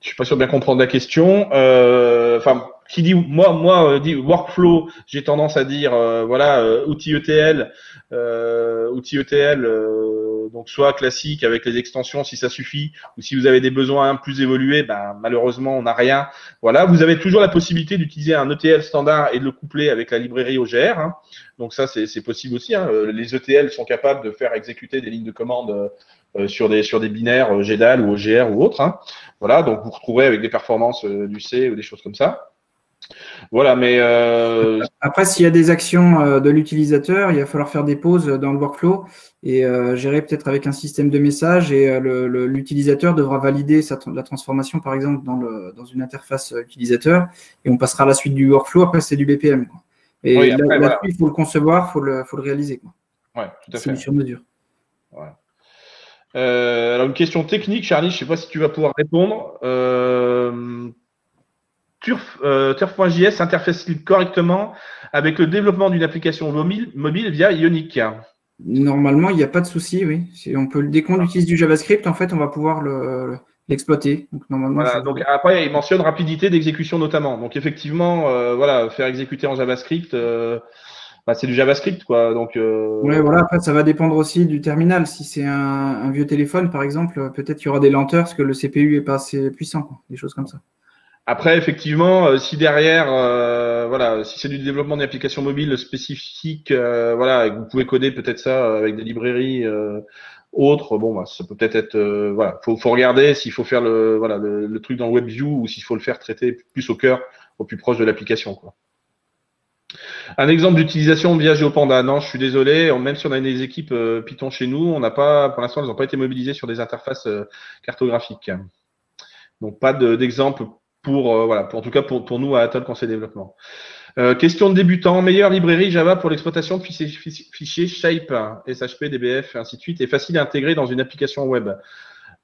Je suis pas sûr de bien comprendre la question. Qui dit dit workflow, j'ai tendance à dire outil ETL, donc soit classique avec les extensions si ça suffit, ou si vous avez des besoins plus évolués, malheureusement on n'a rien. Voilà, vous avez toujours la possibilité d'utiliser un ETL standard et de le coupler avec la librairie OGR. Donc ça c'est possible aussi. Les ETL sont capables de faire exécuter des lignes de commande sur des binaires GDAL ou OGR ou autres. Voilà, donc vous retrouverez avec des performances du C ou des choses comme ça. Voilà, mais après, s'il y a des actions de l'utilisateur, il va falloir faire des pauses dans le workflow et gérer peut-être avec un système de messages, et l'utilisateur devra valider la transformation, par exemple, dans une interface utilisateur, et on passera à la suite du workflow. Après, c'est du BPM, quoi. Et oui, là-dessus, il faut le concevoir, il faut le réaliser, quoi. Ouais, tout à fait. C'est sur mesure. Ouais. Alors, une question technique, Charlie, je ne sais pas si tu vas pouvoir répondre. Turf.js s'interface-t-il correctement avec le développement d'une application mobile via Ionic? Normalement, il n'y a pas de souci, oui. Dès qu'on utilise du JavaScript, en fait, on va pouvoir l'exploiter. Donc, normalement, donc après, il mentionne rapidité d'exécution notamment. Donc, effectivement, faire exécuter en JavaScript, c'est du JavaScript, quoi. Donc, ouais, voilà. Après, ça va dépendre aussi du terminal. Si c'est un vieux téléphone, par exemple, peut-être qu'il y aura des lenteurs parce que le CPU n'est pas assez puissant, quoi. Des choses comme ça. Après, effectivement, si derrière, si c'est du développement d'une application mobile spécifique, et que vous pouvez coder peut-être ça avec des librairies autres, ça peut peut-être être, faut regarder s'il faut faire le truc dans WebView ou s'il faut le faire traiter plus au cœur, au plus proche de l'application, quoi. Un exemple d'utilisation via GeoPanda. Non, je suis désolé. Même si on a des équipes Python chez nous, on n'a pas, pour l'instant, elles n'ont pas été mobilisées sur des interfaces cartographiques. Donc pas d'exemple pour voilà, en tout cas pour nous à Atoll Conseil Développement. Question de débutant, meilleure librairie Java pour l'exploitation de fichiers Shape, SHP, DBF, et ainsi de suite, et facile à intégrer dans une application web.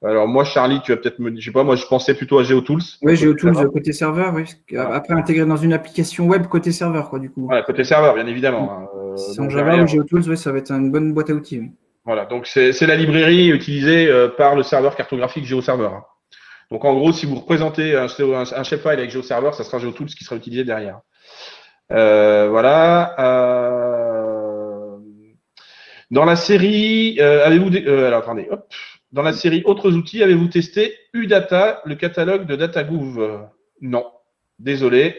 Alors moi, Charlie, tu vas peut-être me dire, je sais pas, moi je pensais plutôt à GeoTools. Oui, GeoTools côté serveur, oui. Après, intégrer dans une application web côté serveur, quoi, du coup. Voilà, côté serveur, bien évidemment. Sans Java ou GeoTools, oui, ça va être une bonne boîte à outils. Oui. Voilà, donc c'est la librairie utilisée par le serveur cartographique GeoServer. Donc en gros, si vous représentez un shapefile avec GeoServer, ça sera GeoTools qui sera utilisé derrière. Voilà. Dans la série, avez-vous alors attendez, hop. Dans la série autres outils, avez-vous testé UData, le catalogue de DataGouv? Non, désolé,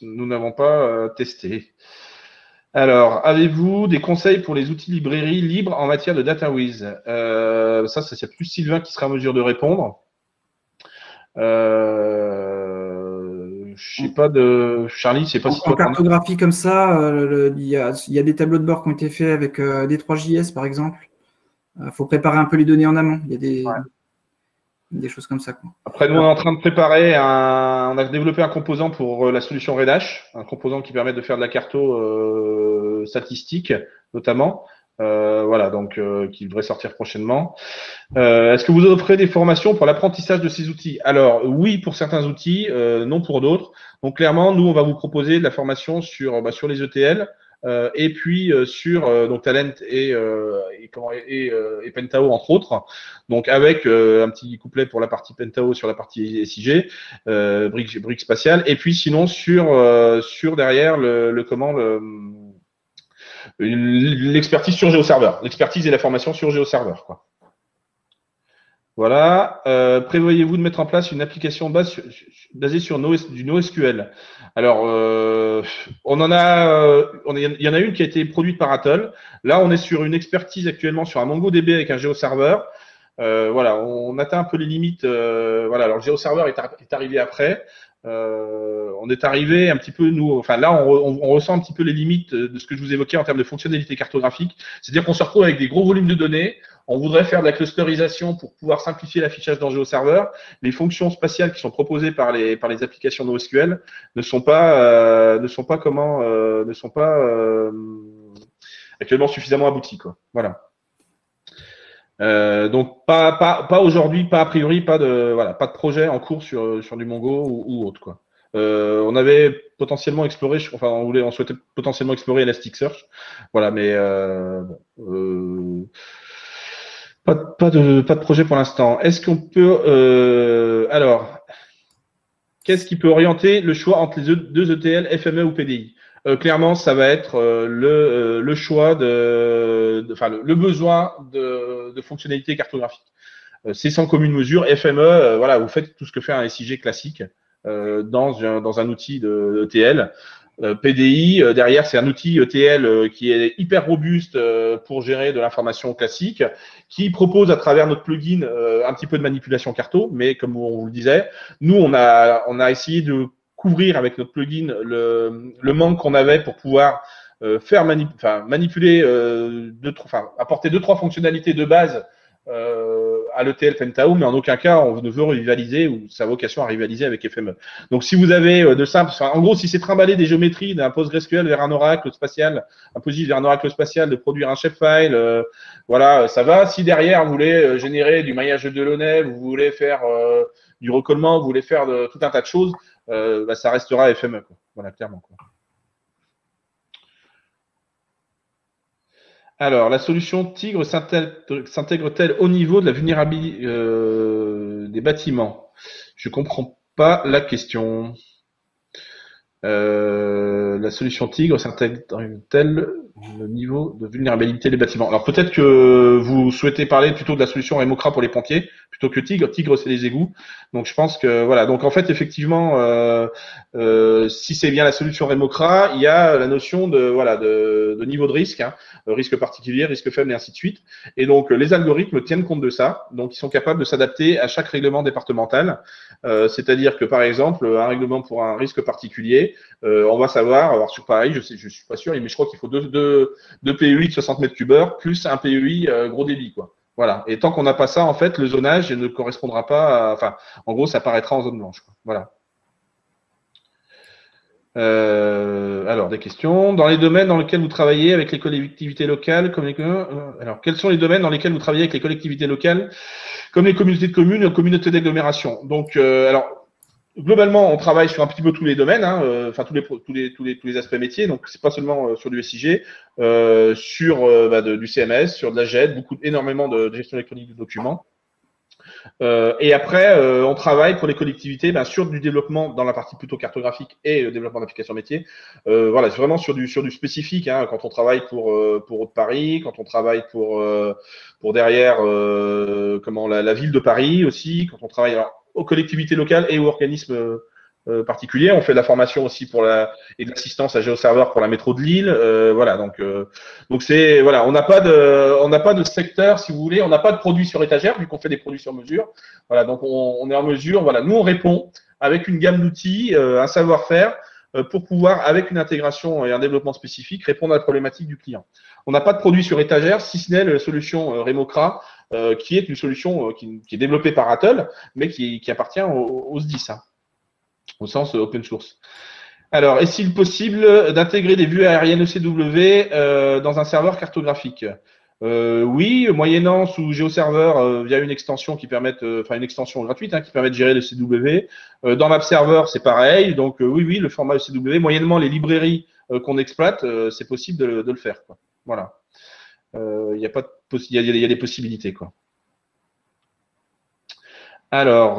nous n'avons pas testé. Alors, avez-vous des conseils pour les outils librairies libres en matière de DataWiz? Ça c'est plus Sylvain qui sera en mesure de répondre. Je sais pas de Charlie, c'est pas si en cartographie comme ça, il y a des tableaux de bord qui ont été faits avec D3JS par exemple. Il faut préparer un peu les données en amont. Il y a des choses comme ça, quoi. Après, nous, on est en train de préparer on a développé un composant pour la solution Redash, un composant qui permet de faire de la carto statistique, notamment. Voilà, donc qui devrait sortir prochainement. Est-ce que vous offrez des formations pour l'apprentissage de ces outils? Alors, oui, pour certains outils, non pour d'autres. Donc, clairement, nous, on va vous proposer de la formation sur les ETL. Et puis sur donc Talent et Pentao entre autres, donc avec un petit couplet pour la partie Pentao sur la partie SIG, briques spatiales, et puis sinon sur derrière l'expertise sur GeoServer, l'expertise et la formation sur GeoServer, quoi. Voilà. Prévoyez-vous de mettre en place une application basée sur du NoSQL? Alors, il y en a une qui a été produite par Atoll. Là, on est sur une expertise actuellement sur un MongoDB avec un GeoServer. Voilà, on atteint un peu les limites. Voilà, alors GeoServer est arrivé après. On est arrivé un petit peu, nous, enfin là, on ressent un petit peu les limites de ce que je vous évoquais en termes de fonctionnalité cartographique. C'est-à-dire qu'on se retrouve avec des gros volumes de données. On voudrait faire de la clusterisation pour pouvoir simplifier l'affichage dans GeoServer. Les fonctions spatiales qui sont proposées par les applications NoSQL ne sont pas actuellement suffisamment abouties, quoi. Voilà. Donc pas aujourd'hui, pas a priori, pas de projet en cours sur du Mongo ou autre, quoi. On avait potentiellement exploré, on souhaitait potentiellement explorer Elasticsearch, voilà, mais pas de projet pour l'instant. Est-ce qu'on peut alors, qu'est-ce qui peut orienter le choix entre les deux ETL, FME ou PDI? Clairement, ça va être le choix le besoin de fonctionnalités cartographiques. C'est sans commune mesure. FME, voilà, vous faites tout ce que fait un SIG classique dans un outil de ETL. PDI, derrière, c'est un outil ETL qui est hyper robuste pour gérer de l'information classique, qui propose à travers notre plugin un petit peu de manipulation carto, mais comme on vous le disait, nous, on a essayé de couvrir avec notre plugin le manque qu'on avait pour pouvoir manipuler, apporter 2-3 fonctionnalités de base à l'ETL Pentao, mais en aucun cas on ne veut rivaliser ou sa vocation à rivaliser avec FME. Donc si vous avez en gros, si c'est trimballer des géométries d'un PostgreSQL vers un oracle spatial, un POSIX vers un oracle spatial, de produire un shapefile, voilà, ça va. Si derrière vous voulez générer du maillage de Delaunay, vous voulez faire du recollement, vous voulez faire tout un tas de choses, ça restera FME, quoi. Voilà, clairement, quoi. Alors, la solution Tigre s'intègre-t-elle au niveau de la vulnérabilité des bâtiments? Je comprends pas la question. La solution Tigre s'intègre-t-elle le niveau de vulnérabilité des bâtiments. Alors peut-être que vous souhaitez parler plutôt de la solution Remocra pour les pompiers plutôt que Tigre. Tigre, c'est les égouts. Donc je pense que voilà. Donc en fait, effectivement, si c'est bien la solution Remocra, il y a la notion de niveau de risque, hein, risque particulier, risque faible et ainsi de suite. Et donc les algorithmes tiennent compte de ça. Donc ils sont capables de s'adapter à chaque règlement départemental. C'est-à-dire que par exemple, un règlement pour un risque particulier, on va savoir. Alors sur Paris, je suis pas sûr, mais je crois qu'il faut deux PEI de 60 mètres cubes heure plus un PEI gros débit, quoi. Voilà. Et tant qu'on n'a pas ça, en fait, le zonage ne correspondra pas enfin, en gros, ça paraîtra en zone blanche, quoi. Voilà. Alors, des questions. Dans les domaines dans lesquels vous travaillez avec les collectivités locales, alors, quels sont les domaines dans lesquels vous travaillez avec les collectivités locales, comme les communautés de communes et les communautés d'agglomération? Donc, alors, globalement, on travaille sur un petit peu tous les domaines, hein, enfin tous les aspects métiers. Donc c'est pas seulement sur du SIG, sur du CMS, sur de la GED, énormément de gestion électronique de documents. Et après, on travaille pour les collectivités sur du développement dans la partie plutôt cartographique et développement d'applications métiers. Voilà, c'est vraiment sur du spécifique. Hein, quand on travaille pour Haute-Paris, quand on travaille pour derrière la ville de Paris aussi, quand on travaille aux collectivités locales et aux organismes particuliers. On fait de la formation aussi et de l'assistance à GeoServer pour la métro de Lille. Voilà, donc c'est voilà, on n'a pas de secteur, si vous voulez, on n'a pas de produits sur étagère vu qu'on fait des produits sur mesure. Voilà, donc on est en mesure. Voilà, nous on répond avec une gamme d'outils, un savoir-faire pour pouvoir, avec une intégration et un développement spécifique, répondre à la problématique du client. On n'a pas de produit sur étagère, si ce n'est la solution Remocra, qui est une solution qui est développée par Atle, mais qui appartient au SDIS, hein, au sens open source. Alors, est-il possible d'intégrer des vues aériennes ECW dans un serveur cartographique? Oui, moyennant sous GeoServer via une extension qui permet, une extension gratuite qui permet de gérer le CW. Dans MapServer, c'est pareil. Donc oui, le format ECW, moyennement les librairies qu'on exploite, c'est possible de le faire, quoi. Voilà. Il y a des possibilités, quoi. Alors,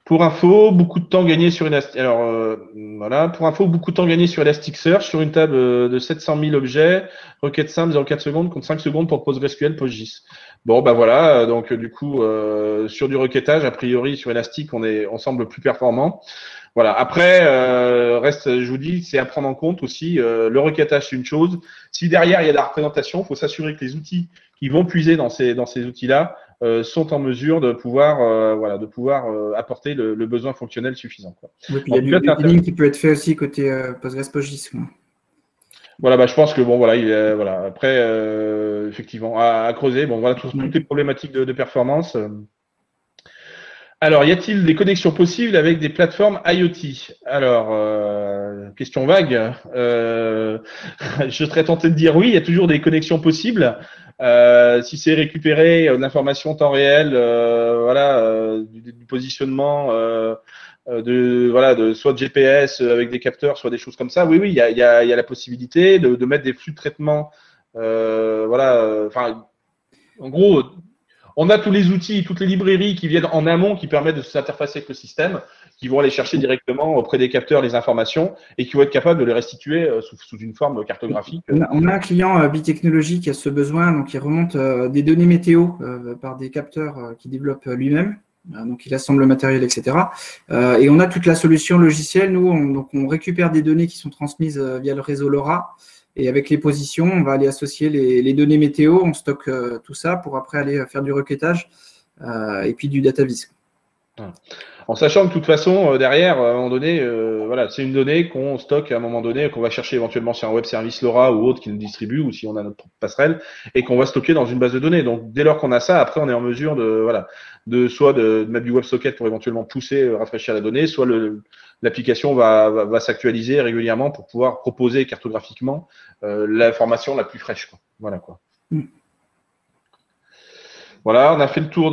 pour info, beaucoup de temps gagné sur Elasticsearch. Alors, voilà. Pour info, beaucoup de temps gagné sur Elasticsearch sur une table de 700 000 objets. Requête simple, 0,4 secondes, contre 5 secondes pour PostgreSQL, PostGIS. Bon, bah voilà. Donc, du coup, sur du requêtage, a priori, sur Elastic, on semble plus performant. Voilà. Après, je vous dis, c'est à prendre en compte aussi. Le requêtage, c'est une chose. Si derrière, il y a de la représentation, il faut s'assurer que les outils qui vont puiser dans ces outils-là sont en mesure de pouvoir apporter le besoin fonctionnel suffisant, quoi. Oui, puis il y a du building qui peut être fait aussi côté PostgreSQL. Voilà, je pense que bon, voilà, voilà. Après, effectivement, à creuser. Bon, voilà, toutes les problématiques de performance. Alors, y a-t-il des connexions possibles avec des plateformes IoT? Alors, question vague. Je serais tenté de dire oui, il y a toujours des connexions possibles. Si c'est récupérer de l'information en temps réel, du positionnement, soit de GPS avec des capteurs, soit des choses comme ça. Oui, il y a la possibilité de mettre des flux de traitement. En gros, on a tous les outils, toutes les librairies qui viennent en amont, qui permettent de s'interfacer avec le système, qui vont aller chercher directement auprès des capteurs les informations et qui vont être capables de les restituer sous une forme cartographique. On a un client Bitechnologie qui a ce besoin, donc il remonte des données météo par des capteurs qu'il développe lui-même. Donc, il assemble le matériel, etc. Et on a toute la solution logicielle. Nous, on récupère des données qui sont transmises via le réseau LoRa. Et avec les positions, on va aller associer les données météo. On stocke tout ça pour après aller faire du requêtage et puis du data vis. En sachant que de toute façon, derrière, à un moment donné, c'est une donnée qu'on stocke à un moment donné, qu'on va chercher éventuellement sur un web service LoRa ou autre qui nous distribue, ou si on a notre propre passerelle, et qu'on va stocker dans une base de données. Donc, dès lors qu'on a ça, après, on est en mesure soit de mettre du WebSocket pour éventuellement pousser, rafraîchir la donnée, soit l'application va s'actualiser régulièrement pour pouvoir proposer cartographiquement l'information la plus fraîche, quoi. Voilà, quoi. Voilà, on a fait le tour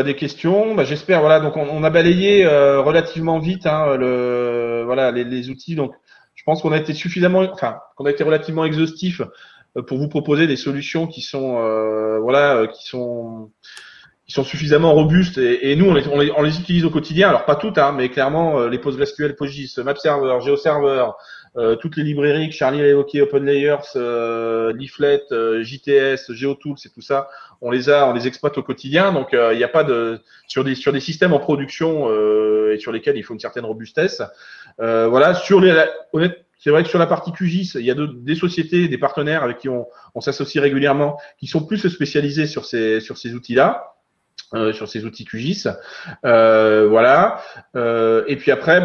des questions. J'espère. Voilà, donc on a balayé relativement vite les outils. Donc, je pense qu'on a été qu'on a été relativement exhaustif pour vous proposer des solutions qui sont sont suffisamment robustes et nous on les utilise au quotidien. Alors pas toutes, hein, mais clairement les PostgreSQL, PostGIS, MapServer, GeoServer, toutes les librairies que Charlie a évoquées, OpenLayers, Leaflet, JTS, GeoTools et tout ça, on les exploite au quotidien. Donc il n'y a pas de sur des systèmes en production et sur lesquels il faut une certaine robustesse. Voilà, c'est vrai que sur la partie QGIS, il y a des sociétés, des partenaires avec qui on s'associe régulièrement, qui sont plus spécialisés sur ces outils-là. Sur ces outils QGIS, voilà. Et puis après,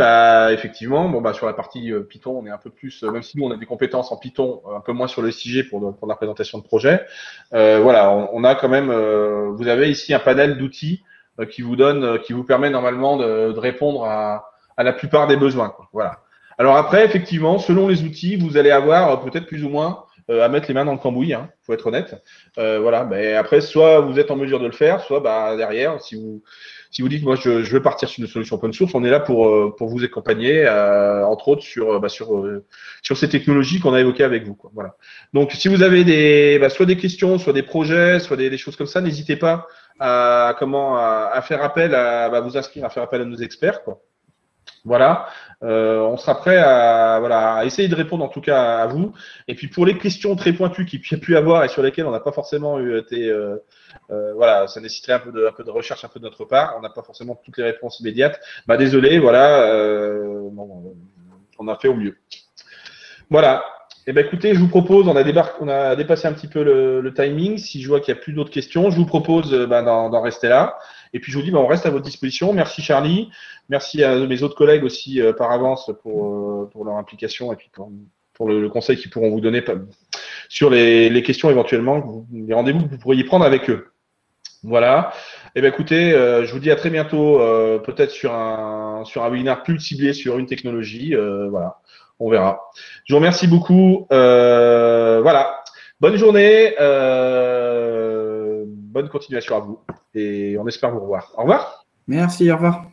effectivement, sur la partie Python, on est un peu plus, même si nous on a des compétences en Python, un peu moins sur le SIG pour la présentation de projet. Voilà, on a quand même, vous avez ici un panel d'outils qui vous permet normalement de répondre à la plupart des besoins, quoi. Voilà. Alors après, effectivement, selon les outils, vous allez avoir peut-être plus ou moins à mettre les mains dans le cambouis, hein, faut être honnête. Voilà. Mais après, soit vous êtes en mesure de le faire, soit derrière, si vous dites moi je veux partir sur une solution open source, on est là pour vous accompagner, entre autres sur ces technologies qu'on a évoquées avec vous, quoi. Voilà. Donc si vous avez soit des questions, soit des projets, soit des choses comme ça, n'hésitez pas à faire appel à vous inscrire, à faire appel à nos experts, quoi. Voilà, on sera prêt à essayer de répondre en tout cas à vous. Et puis pour les questions très pointues qu'il y a pu avoir et sur lesquelles on n'a pas forcément été, ça nécessiterait un peu de recherche un peu de notre part. On n'a pas forcément toutes les réponses immédiates. Désolé, voilà, on a fait au mieux. Voilà. Eh ben écoutez, je vous propose, on a dépassé un petit peu le timing. Si je vois qu'il n'y a plus d'autres questions, je vous propose d'en rester là. Et puis je vous dis, on reste à votre disposition. Merci Charlie, merci à mes autres collègues aussi par avance pour leur implication et puis pour le conseil qu'ils pourront vous donner sur les questions éventuellement, les rendez-vous que vous pourriez prendre avec eux. Voilà. Eh ben écoutez, je vous dis à très bientôt, peut-être sur un webinaire plus ciblé sur une technologie. Voilà. On verra. Je vous remercie beaucoup. Voilà. Bonne journée. Bonne continuation à vous. Et on espère vous revoir. Au revoir. Merci, au revoir.